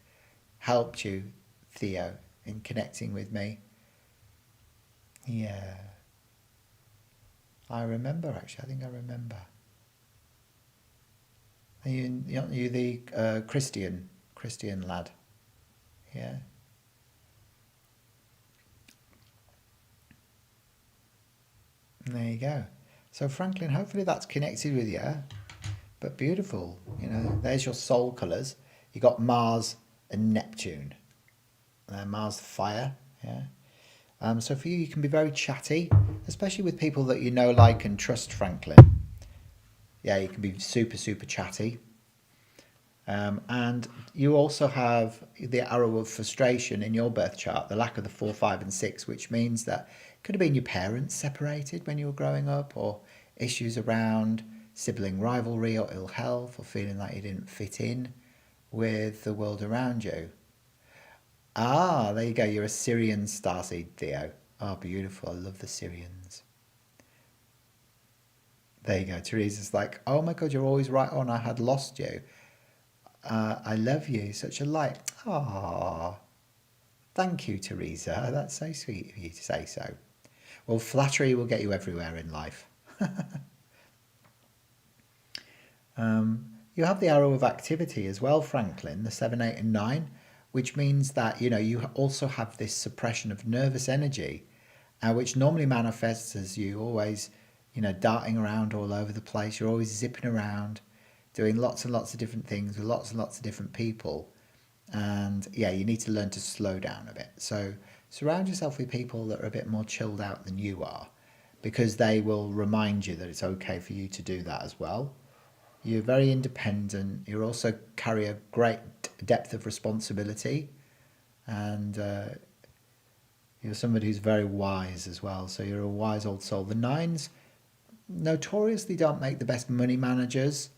helped you, Theo, in connecting with me. Yeah. I remember actually. I think I remember. Aren't you the Christian lad? Yeah. There you go. So Franklin, hopefully that's connected with you. But beautiful. There's your soul colours. You got Mars and Neptune. Mars fire. Yeah. So for you, you can be very chatty, especially with people that you know, like, and trust, Franklin. Yeah, you can be super, super chatty. And you also have the arrow of frustration in your birth chart, the lack of the 4, 5, and 6, which means that it could have been your parents separated when you were growing up, or issues around sibling rivalry or ill health, or feeling like you didn't fit in with the world around you. Ah, there you go. You're a Syrian starseed, Theo. Oh, beautiful. I love the Syrians. There you go. Teresa's like, oh my God, you're always right on. I had lost you. I love you. Such a light. Ah, thank you, Teresa. That's so sweet of you to say so. Well, flattery will get you everywhere in life. You have the arrow of activity as well, Franklin, the 7, 8, and 9, which means that you also have this suppression of nervous energy, which normally manifests as you always darting around all over the place. You're always zipping around, doing lots and lots of different things with lots and lots of different people. And yeah, you need to learn to slow down a bit. So surround yourself with people that are a bit more chilled out than you are, because they will remind you that it's okay for you to do that as well. You're very independent. You also carry a great depth of responsibility, and you're somebody who's very wise as well. So you're a wise old soul. The 9s notoriously don't make the best money managers,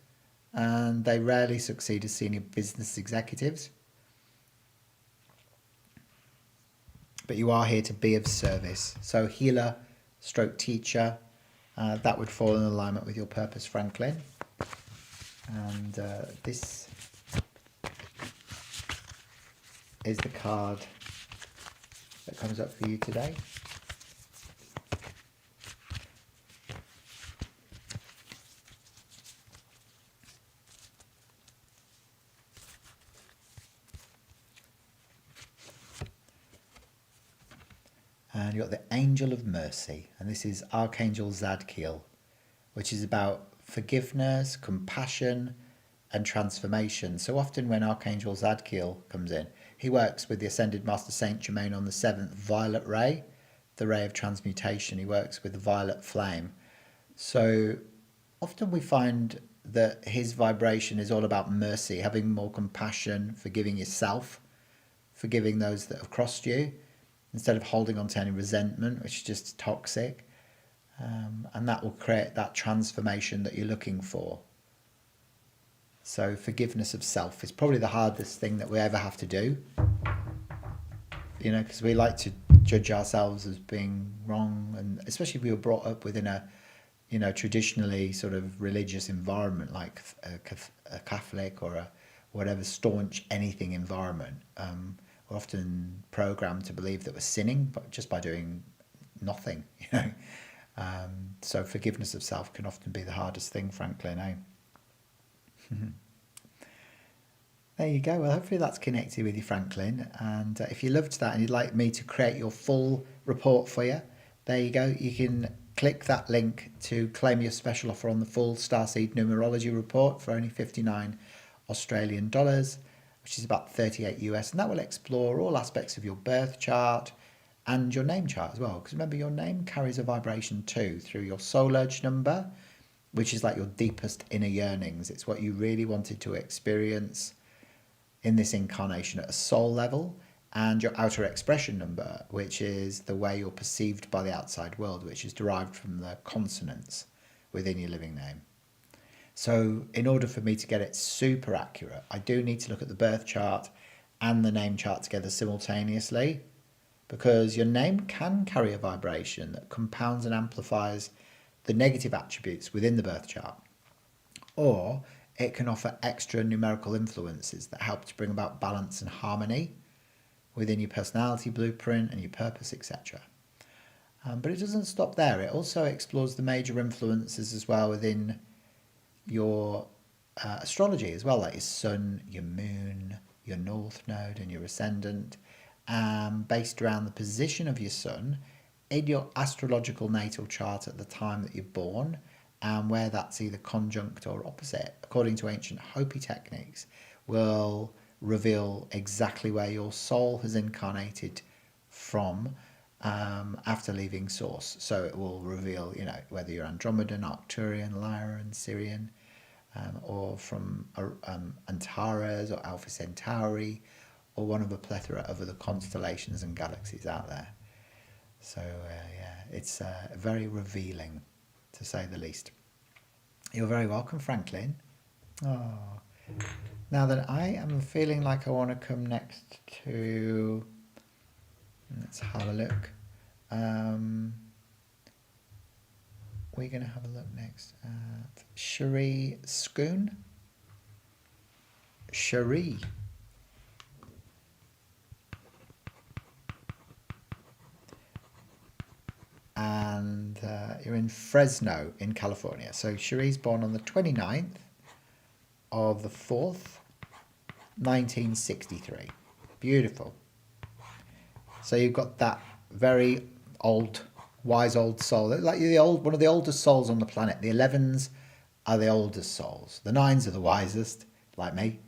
and they rarely succeed as senior business executives. But you are here to be of service. So healer, stroke teacher, that would fall in alignment with your purpose, Franklin. And this is the card that comes up for you today. And you've got the Angel of Mercy, and this is Archangel Zadkiel, which is about forgiveness, compassion, and transformation. So often when Archangel Zadkiel comes in, he works with the Ascended Master Saint Germain on the 7th violet ray, the ray of transmutation. He works with the violet flame. So often we find that his vibration is all about mercy, having more compassion, forgiving yourself, forgiving those that have crossed you, instead of holding on to any resentment, which is just toxic. And that will create that transformation that you're looking for. So forgiveness of self is probably the hardest thing that we ever have to do. Because we like to judge ourselves as being wrong, and especially if we were brought up within a traditionally sort of religious environment, like a Catholic or a whatever staunch anything environment. We're often programmed to believe that we're sinning, but just by doing nothing. So forgiveness of self can often be the hardest thing, Franklin, eh? There you go. Well, hopefully that's connected with you, Franklin. And if you loved that and you'd like me to create your full report for you, there you go. You can click that link to claim your special offer on the full Starseed Numerology Report for only 59 Australian dollars, which is about 38 US. And that will explore all aspects of your birth chart and your name chart as well. Because remember, your name carries a vibration too through your soul urge number, which is like your deepest inner yearnings. It's what you really wanted to experience in this incarnation at a soul level. and your outer expression number, which is the way you're perceived by the outside world, which is derived from the consonants within your living name. So in order for me to get it super accurate, I do need to look at the birth chart and the name chart together simultaneously, because your name can carry a vibration that compounds and amplifies the negative attributes within the birth chart, or it can offer extra numerical influences that help to bring about balance and harmony within your personality blueprint and your purpose, etc. But it doesn't stop there. It also explores the major influences as well within your astrology as well, like your sun, your moon, your north node and your ascendant, based around the position of your sun in your astrological natal chart at the time that you're born, and where that's either conjunct or opposite, according to ancient Hopi techniques, will reveal exactly where your soul has incarnated from after leaving source. So it will reveal, whether you're Andromedan, Arcturian, Lyran, Sirian, or from Antares or Alpha Centauri, or one of a plethora of other constellations and galaxies out there. So it's very revealing, to say the least. You're very welcome, Franklin. Oh, now that I am feeling like I want to come next to, let's have a look. We're going to have a look next at Cherie Schoon. Cherie. And you're in Fresno in California. So Cherie's born on the 29th of the 4th, 1963. Beautiful. So you've got that very old, wise old soul. Like you're one of the oldest souls on the planet. The 11s are the oldest souls. The 9s are the wisest, like me.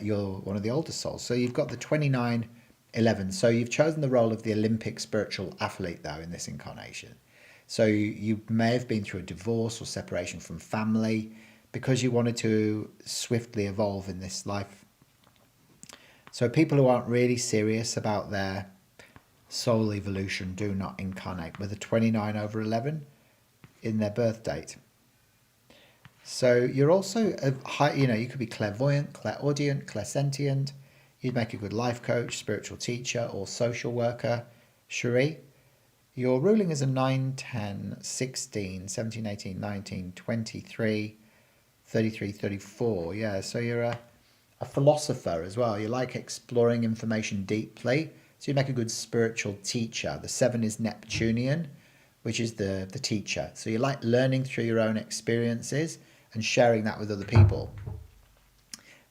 You're one of the oldest souls. So you've got the 29 11. So you've chosen the role of the Olympic spiritual athlete, though, in this incarnation. So you may have been through a divorce or separation from family because you wanted to swiftly evolve in this life. So people who aren't really serious about their soul evolution do not incarnate with a 29 over 11 in their birth date. So you're also a high, you could be clairvoyant, clairaudient, clairsentient. You'd make a good life coach, spiritual teacher, or social worker. Cherie, your ruling is a 9, 10, 16, 17, 18, 19, 23, 33, 34. Yeah, so you're a philosopher as well. You like exploring information deeply. So you make a good spiritual teacher. The 7 is Neptunian, which is the teacher. So you like learning through your own experiences and sharing that with other people.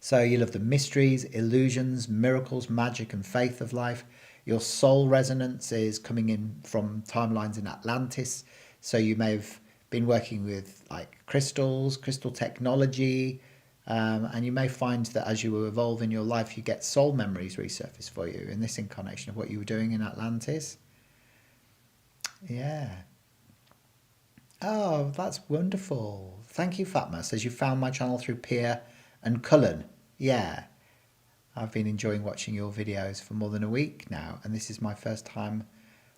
So you love the mysteries, illusions, miracles, magic, and faith of life. Your soul resonance is coming in from timelines in Atlantis. So you may have been working with like crystals, crystal technology, and you may find that as you evolve in your life, you get soul memories resurface for you in this incarnation of what you were doing in Atlantis. Yeah. Oh, that's wonderful. Thank you, Fatma. Says you found my channel through Pia and Cullen. Yeah, I've been enjoying watching your videos for more than a week now, and this is my first time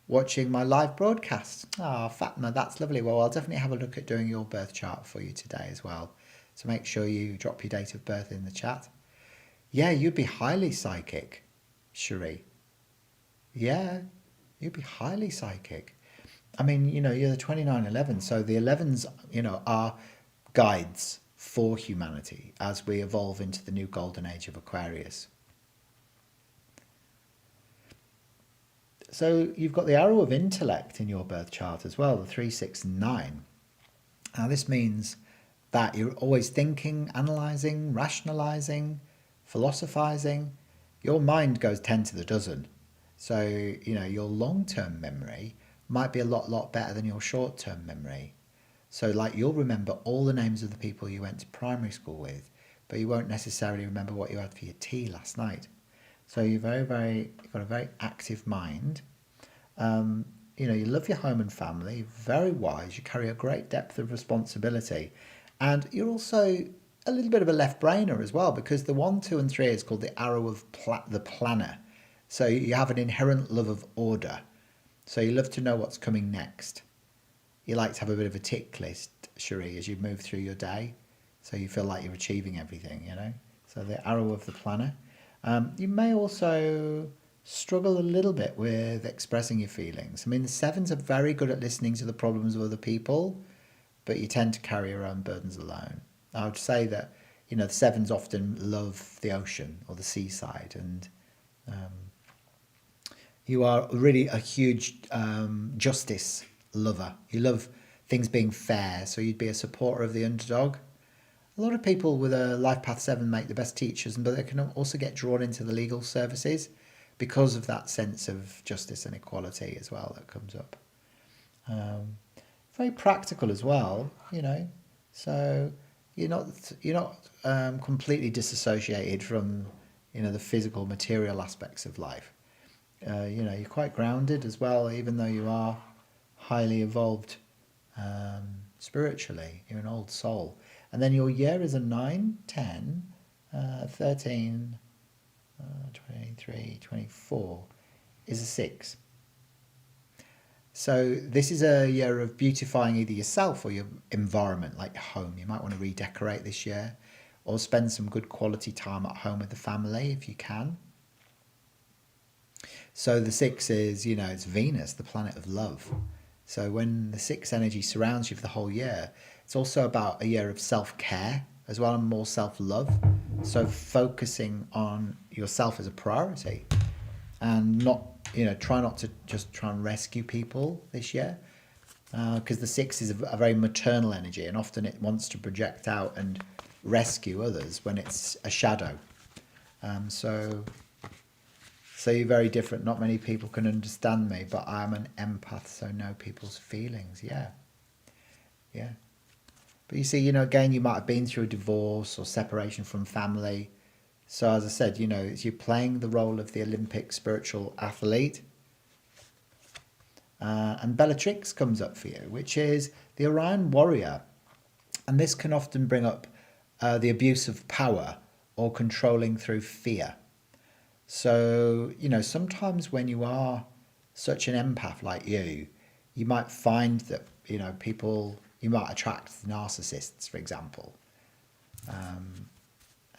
watching my live broadcast. Ah, Fatma, that's lovely. Well, I'll definitely have a look at doing your birth chart for you today as well. So make sure you drop your date of birth in the chat. Yeah, you'd be highly psychic, Cherie. Yeah, you'd be highly psychic. I mean, you're the 2911, so the 11s, are guides for humanity as we evolve into the new golden age of Aquarius. So you've got the arrow of intellect in your birth chart as well, the 3, 6, 9. Now this means that you're always thinking, analysing, rationalising, philosophising. Your mind goes 10 to the dozen. So, your long-term memory might be a lot better than your short-term memory. So like you'll remember all the names of the people you went to primary school with, but you won't necessarily remember what you had for your tea last night. So you've got a very active mind. You love your home and family, very wise. You carry a great depth of responsibility. And you're also a little bit of a left brainer as well, because the 1, 2, and 3 is called the arrow of the planner. So you have an inherent love of order. So you love to know what's coming next. You like to have a bit of a tick list, Cherie, as you move through your day. So you feel like you're achieving everything, you know. So the arrow of the planner. You may also struggle a little bit with expressing your feelings. I mean, the sevens are very good at listening to the problems of other people, but you tend to carry your own burdens alone. I would say that, you know, the sevens often love the ocean or the seaside, and you are really a huge justice lover. You love things being fair, so you'd be a supporter of the underdog. A lot of people with a life path 7 make the best teachers, but they can also get drawn into the legal services because of that sense of justice and equality as well that comes up. Very practical as well, you know. So you're not completely disassociated from, you know, the physical material aspects of life. You know, you're quite grounded as well, even though you are highly evolved spiritually. You're an old soul. And then your year is a 9, 10, 13, 23, 24 is a 6. So this is a year of beautifying either yourself or your environment, like your home. You might want to redecorate this year or spend some good quality time at home with the family if you can. So the 6 is, you know, it's Venus, the planet of love. So when the 6 energy surrounds you for the whole year, it's also about a year of self-care as well and more self-love. So focusing on yourself as a priority and not, you know, try not to just try and rescue people this year, because the 6 is a very maternal energy and often it wants to project out and rescue others when it's a shadow. So you're very different. Not many people can understand me, but I'm an empath, so know people's feelings. Yeah. But you see, you know, again, you might have been through a divorce or separation from family. So as I said, you know, you're playing the role of the Olympic spiritual athlete. And Bellatrix comes up for you, which is the Orion warrior. And this can often bring up the abuse of power or controlling through fear. So, you know, sometimes when you are such an empath like you might find that, you know, you might attract narcissists, for example.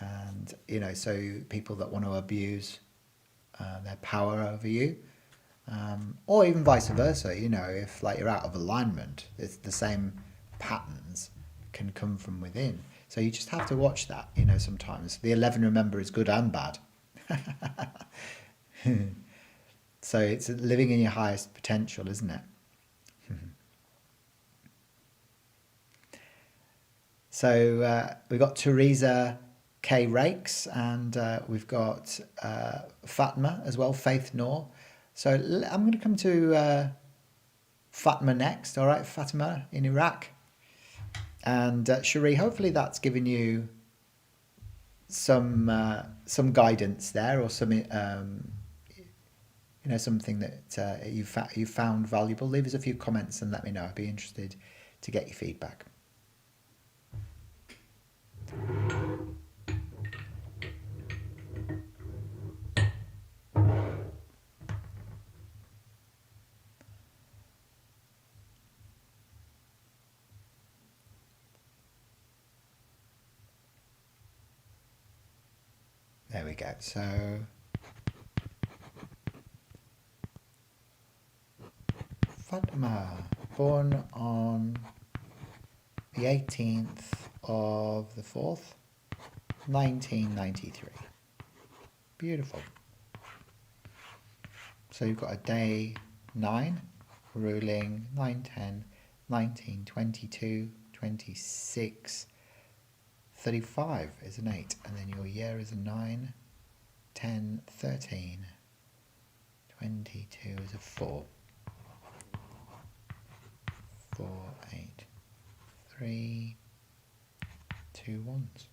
And, you know, so people that want to abuse their power over you. Or even vice versa, you know, if like you're out of alignment, it's the same patterns can come from within. So you just have to watch that, you know, sometimes. The 11, remember, is good and bad. So it's living in your highest potential, isn't it? So we've got Teresa K. Rakes and we've got Fatma as well, Faith Noor. So I'm going to come to Fatma next, all right, Fatima in Iraq. And Cherie, hopefully that's given you some guidance there, or some you know, something that you found valuable. Leave us a few comments and let me know. I'd be interested to get your feedback. There we go. So Fatima, born on the 18th of the 4th, 1993. Beautiful. So you've got a day 9, ruling 9, 10, 19, 22, 26, 35 is an 8, and then your year is a 9, 10, 13, 22 is a 4, 4, 8, 3, 2 ones.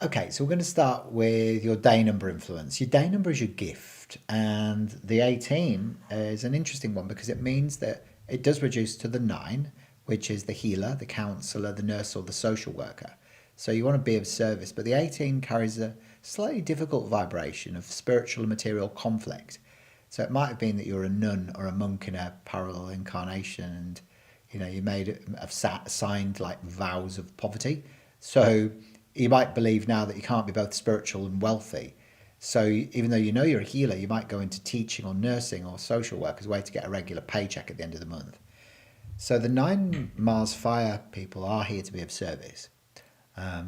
Okay, so we're going to start with your day number influence. Your day number is your gift, and the 18 is an interesting one because it means that it does reduce to the 9, which is the healer, the counsellor, the nurse, or the social worker. So you want to be of service, but the 18 carries a slightly difficult vibration of spiritual and material conflict. So it might have been that you're a nun or a monk in a parallel incarnation, and have signed like vows of poverty. So you might believe now that you can't be both spiritual and wealthy. So even though you're a healer, you might go into teaching or nursing or social work as a way to get a regular paycheck at the end of the month. So the 9 Mars fire people are here to be of service.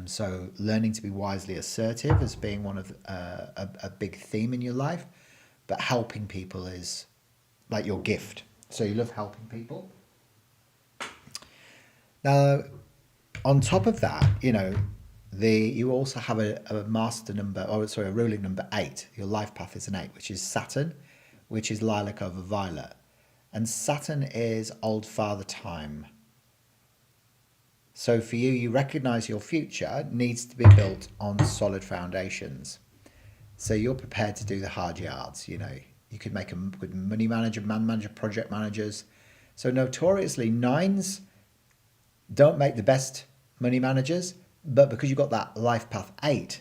So learning to be wisely assertive as being one of a big theme in your life, but helping people is like your gift. So you love helping people. Now, on top of that, you also have a master number, a ruling number 8. Your life path is an 8, which is Saturn, which is lilac over violet. And Saturn is old father time. So for you, you recognize your future needs to be built on solid foundations. So you're prepared to do the hard yards. You could make a good money manager, man manager, project managers. So notoriously, 9s don't make the best money managers, but because you've got that life path 8,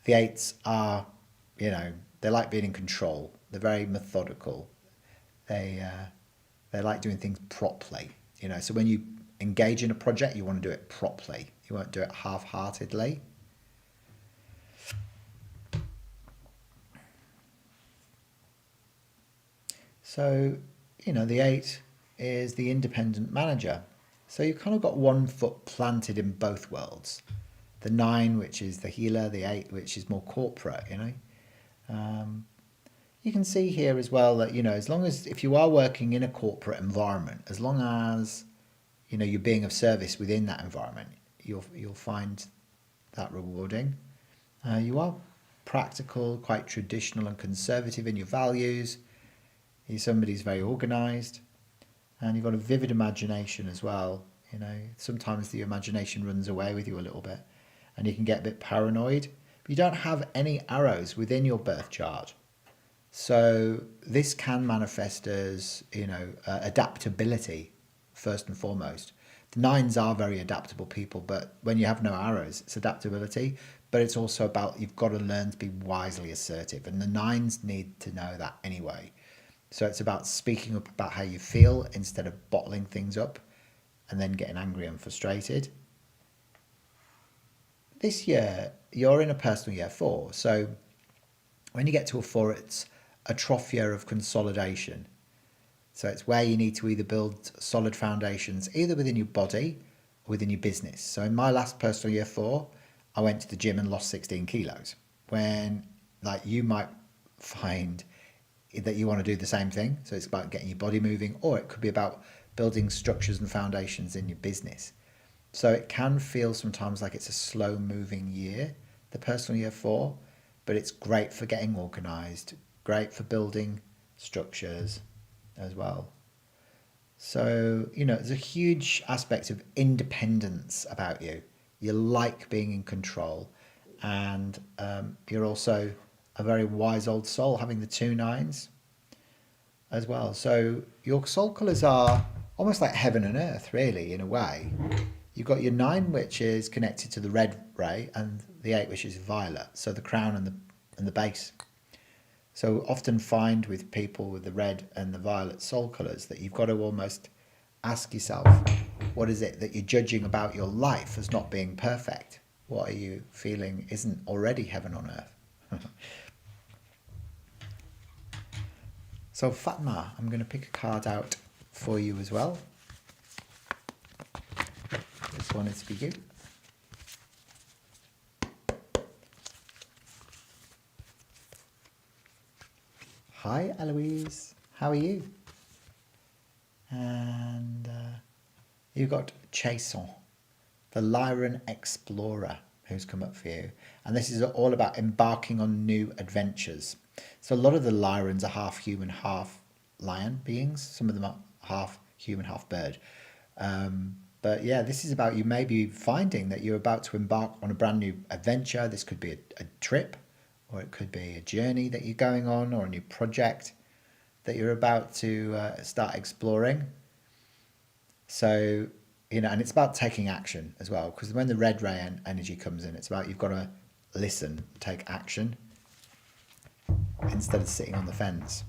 the 8s are, they like being in control. They're very methodical. They like doing things properly. So when you engage in a project, you want to do it properly. You won't do it half-heartedly. So, the 8 is the independent manager. So you've kind of got one foot planted in both worlds. The 9, which is the healer, the 8, which is more corporate, You can see here as well that, as long as, if you are working in a corporate environment, as long as, you're being of service within that environment, you'll find that rewarding. You are practical, quite traditional and conservative in your values. You're somebody who's very organised, and you've got a vivid imagination as well. Sometimes the imagination runs away with you a little bit, and you can get a bit paranoid. But you don't have any arrows within your birth chart. So this can manifest as, adaptability, first and foremost. The 9s are very adaptable people, but when you have no arrows, it's adaptability. But it's also about, you've got to learn to be wisely assertive. And the 9s need to know that anyway. So it's about speaking up about how you feel instead of bottling things up and then getting angry and frustrated. This year, you're in a personal year 4. So when you get to a 4, it's a trough year of consolidation. So it's where you need to either build solid foundations, either within your body or within your business. So in my last personal year 4, I went to the gym and lost 16 kilos. When you might find that you want to do the same thing. So it's about getting your body moving, or it could be about building structures and foundations in your business. So it can feel sometimes like it's a slow moving year, the personal year 4, but it's great for getting organized, great for building structures as well. So, there's a huge aspect of independence about you. You like being in control, and you're also a very wise old soul, having the 2 9s as well. So your soul colours are almost like heaven and earth, really, in a way. You've got your 9, which is connected to the red ray, and the 8, which is violet. So the crown and the base. So often find with people with the red and the violet soul colours that you've got to almost ask yourself, what is it that you're judging about your life as not being perfect? What are you feeling isn't already heaven on earth? So Fatma, I'm going to pick a card out for you as well. This one is for you. Hi Eloise, how are you? And you've got Chason, the Lyran Explorer, who's come up for you. And this is all about embarking on new adventures. So a lot of the Lyrans are half human, half lion beings. Some of them are half human, half bird. But yeah, this is about you maybe finding that you're about to embark on a brand new adventure. This could be a trip, or it could be a journey that you're going on, or a new project that you're about to start exploring. So and it's about taking action as well, because when the red ray energy comes in, it's about you've got to listen, take action instead of sitting on the fence.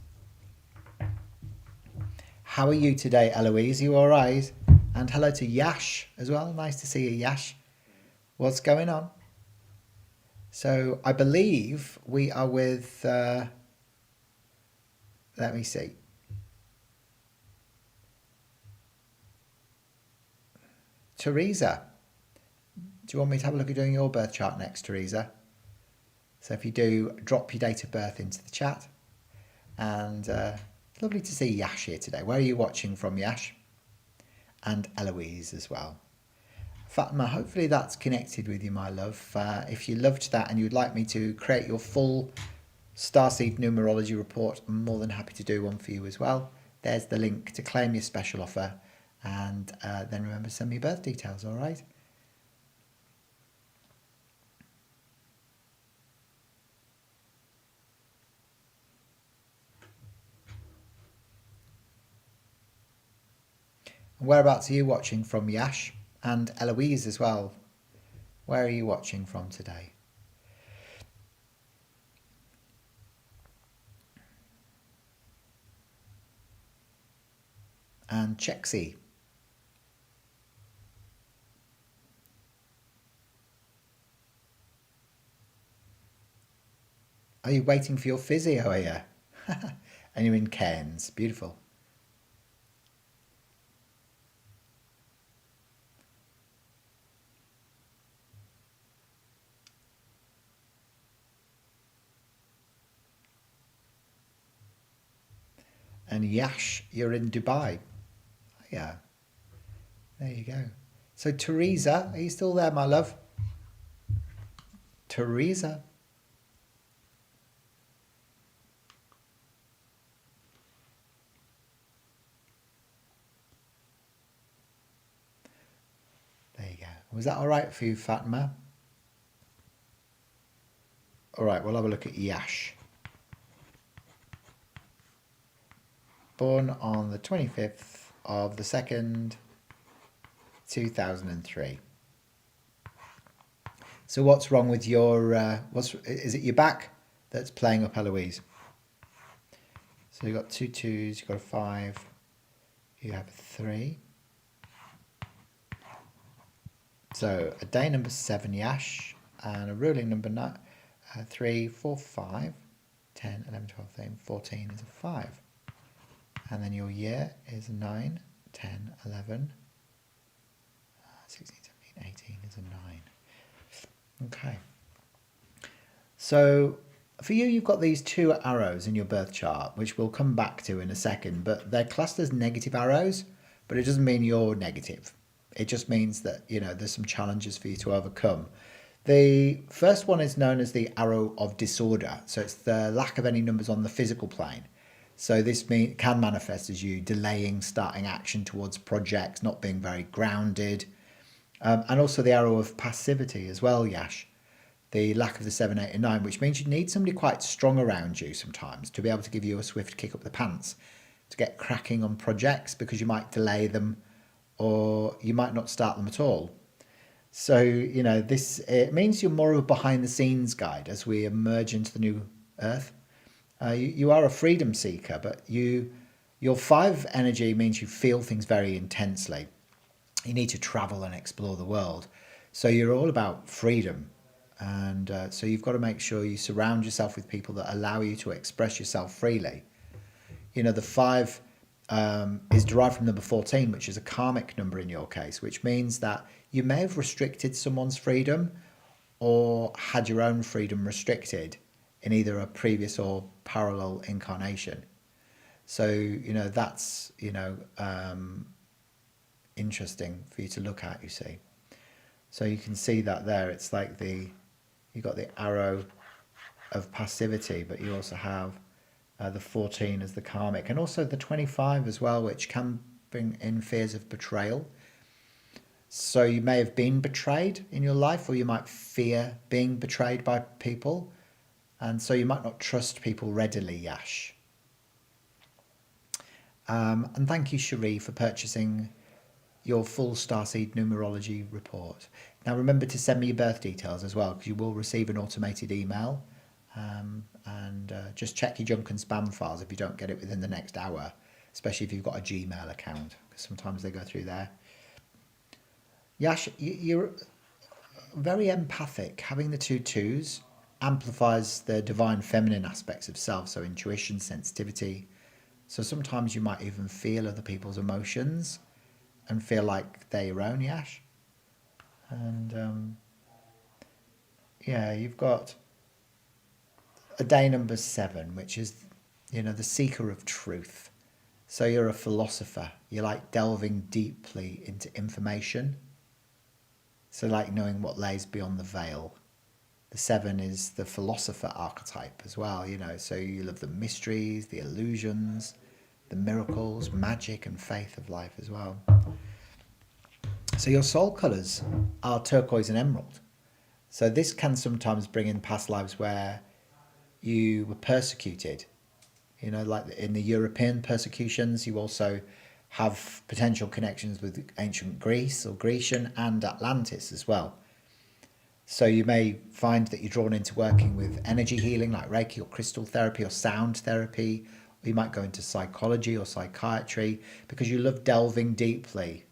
How are you today, Eloise? Are you all right? And hello to Yash as well. Nice to see you, Yash. What's going on? So I believe we are with, let me see. Teresa. Do you want me to have a look at doing your birth chart next, Teresa? So if you do, drop your date of birth into the chat. And lovely to see Yash here today. Where are you watching from, Yash? And Eloise as well. Fatma, hopefully that's connected with you, my love. If you loved that and you'd like me to create your full Starseed Numerology Report, I'm more than happy to do one for you as well. There's the link to claim your special offer. And then remember to send me your birth details, all right? And whereabouts are you watching from, Yash? And Eloise as well. Where are you watching from today? And Chexy. Are you waiting for your physio, are you? And you're in Cairns. Beautiful. And Yash, you're in Dubai. Oh, yeah. There you go. So Teresa, are you still there, my love? Teresa. There you go. Was that all right for you, Fatma? All right, we'll have a look at Yash. Born on the 25th of the 2nd, 2003. So what's wrong with your, is it your back that's playing up, Eloise? So you've got 2 2s, you've got a 5, you have a 3. So a day number 7, Yash, and a ruling number 3, 4, 5, 10, 11, 12, 13, 14 is a 5. And then your year is 9, 10, 11, 16, 17, 18 is a 9. Okay. So for you, you've got these 2 arrows in your birth chart, which we'll come back to in a second, but they're classed as negative arrows, but it doesn't mean you're negative. It just means that, there's some challenges for you to overcome. The first one is known as the arrow of disorder. So it's the lack of any numbers on the physical plane. So this can manifest as you delaying starting action towards projects, not being very grounded. And also the arrow of passivity as well, Yash. The lack of the 7, 8 and 9, which means you need somebody quite strong around you sometimes to be able to give you a swift kick up the pants, to get cracking on projects, because you might delay them or you might not start them at all. So, it means you're more of a behind the scenes guide as we emerge into the new earth. You are a freedom seeker, but your 5 energy means you feel things very intensely. You need to travel and explore the world. So you're all about freedom. And so you've got to make sure you surround yourself with people that allow you to express yourself freely. The 5 is derived from number 14, which is a karmic number in your case, which means that you may have restricted someone's freedom or had your own freedom restricted in either a previous or parallel incarnation. So, that's, interesting for you to look at, you see. So you can see that there, it's like you've got the arrow of passivity, but you also have the 14 as the karmic, and also the 25 as well, which can bring in fears of betrayal. So you may have been betrayed in your life, or you might fear being betrayed by people. And so you might not trust people readily, Yash. And thank you, Cherie, for purchasing your full Starseed Numerology Report. Now remember to send me your birth details as well, because you will receive an automated email. And just check your junk and spam files if you don't get it within the next hour, especially if you've got a Gmail account, because sometimes they go through there. Yash, you're very empathic. Having the two twos amplifies the divine feminine aspects of self, so intuition, sensitivity. So sometimes you might even feel other people's emotions and feel like they're your own, Yash. And yeah, you've got a day number 7, which is, the seeker of truth. So you're a philosopher. You like delving deeply into information. So like knowing what lays beyond the veil. The 7 is the philosopher archetype as well, so you love the mysteries, the illusions, the miracles, magic and faith of life as well. So your soul colours are turquoise and emerald. So this can sometimes bring in past lives where you were persecuted. Like in the European persecutions, you also have potential connections with ancient Greece or Grecian and Atlantis as well. So you may find that you're drawn into working with energy healing like Reiki or crystal therapy or sound therapy, or you might go into psychology or psychiatry because you love delving deeply.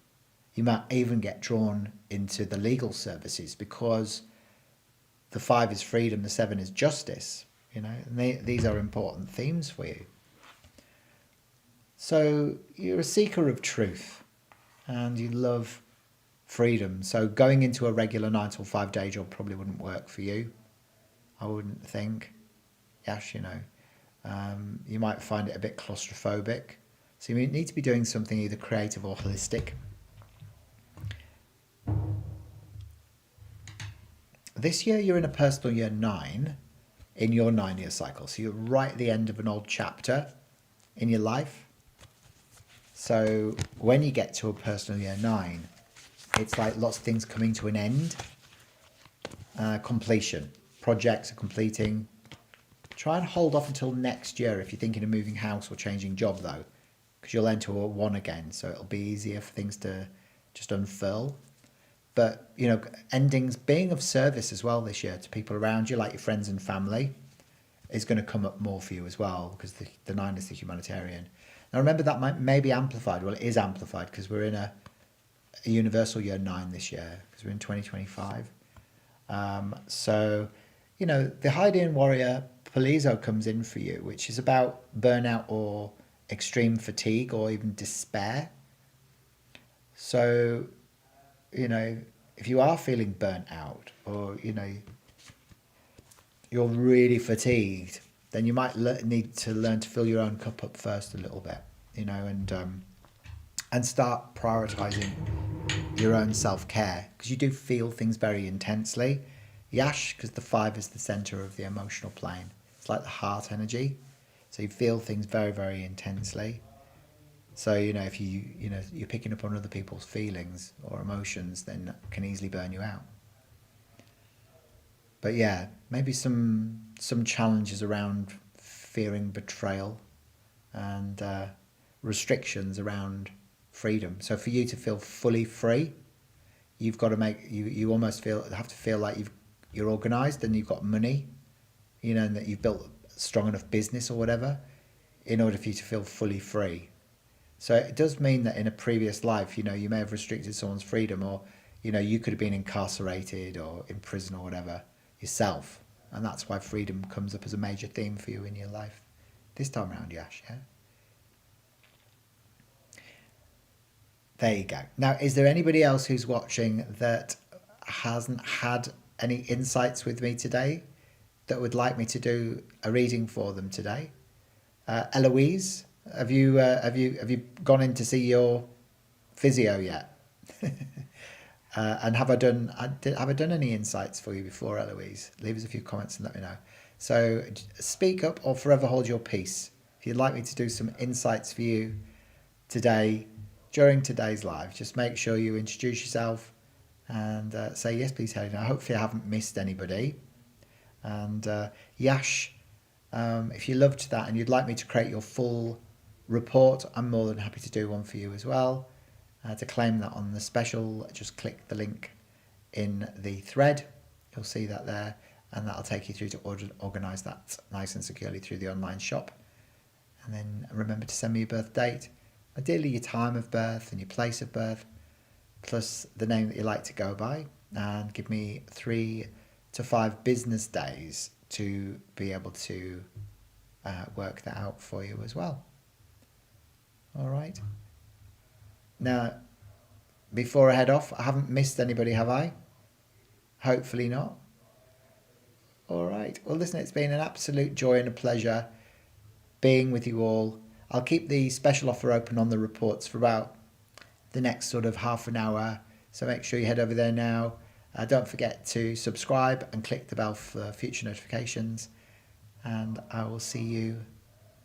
You might even get drawn into the legal services because the 5 is freedom, the 7 is justice, and these are important themes for you. So you're a seeker of truth and you love freedom. So going into a regular 9 to 5 day job probably wouldn't work for you, I wouldn't think. Yes, you might find it a bit claustrophobic. So you need to be doing something either creative or holistic. This year you're in a personal year 9 in your 9-year cycle. So you're right at the end of an old chapter in your life. So when you get to a personal year 9, it's like lots of things coming to an end. Completion. Projects are completing. Try and hold off until next year if you're thinking of moving house or changing job though, because you'll enter a 1 again. So it'll be easier for things to just unfurl. But, endings, being of service as well this year to people around you, like your friends and family, is going to come up more for you as well, because the 9 is the humanitarian. Now remember that may be amplified. Well, it is amplified because we're in a universal year 9 this year, because we're in 2025. So, the Hadean warrior Polizo comes in for you, which is about burnout or extreme fatigue or even despair. So, if you are feeling burnt out or, you're really fatigued, then you might need to learn to fill your own cup up first a little bit, and start prioritizing your own self-care, because you do feel things very intensely. Yash, because the 5 is the center of the emotional plane. It's like the heart energy. So you feel things very, very intensely. So, if you're picking up on other people's feelings or emotions, then that can easily burn you out. But yeah, maybe some challenges around fearing betrayal and restrictions around freedom. So for you to feel fully free, you've got to you almost have to feel like you're organized and you've got money, and that you've built a strong enough business or whatever in order for you to feel fully free. So it does mean that in a previous life, you may have restricted someone's freedom, or, you could have been incarcerated or in prison or whatever yourself. And that's why freedom comes up as a major theme for you in your life this time around, Yash, yeah? There you go. Now, is there anybody else who's watching that hasn't had any insights with me today that would like me to do a reading for them today? Eloise, have you gone in to see your physio yet? And have I done any insights for you before, Eloise? Leave us a few comments and let me know. So speak up or forever hold your peace. If you'd like me to do some insights for you today, during today's live, just make sure you introduce yourself and say, yes, please, Hayden. Hopefully I haven't missed anybody. And Yash, if you loved that and you'd like me to create your full report, I'm more than happy to do one for you as well. To claim that on the special, just click the link in the thread. You'll see that there, and that'll take you through to organise that nice and securely through the online shop. And then remember to send me your birth date, ideally your time of birth and your place of birth, plus the name that you like to go by, and give me 3 to 5 business days to be able to work that out for you as well. All right. Now, before I head off, I haven't missed anybody, have I? Hopefully not. All right. Well, listen, it's been an absolute joy and a pleasure being with you all. I'll keep the special offer open on the reports for about the next sort of half an hour. So make sure you head over there now. Don't forget to subscribe and click the bell for future notifications. And I will see you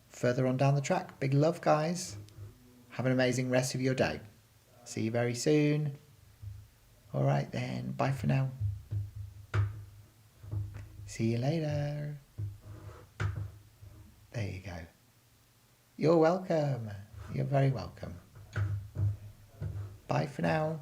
further on down the track. Big love, guys. Have an amazing rest of your day. See you very soon. All right then. Bye for now. See you later. There you go. You're welcome. You're very welcome. Bye for now.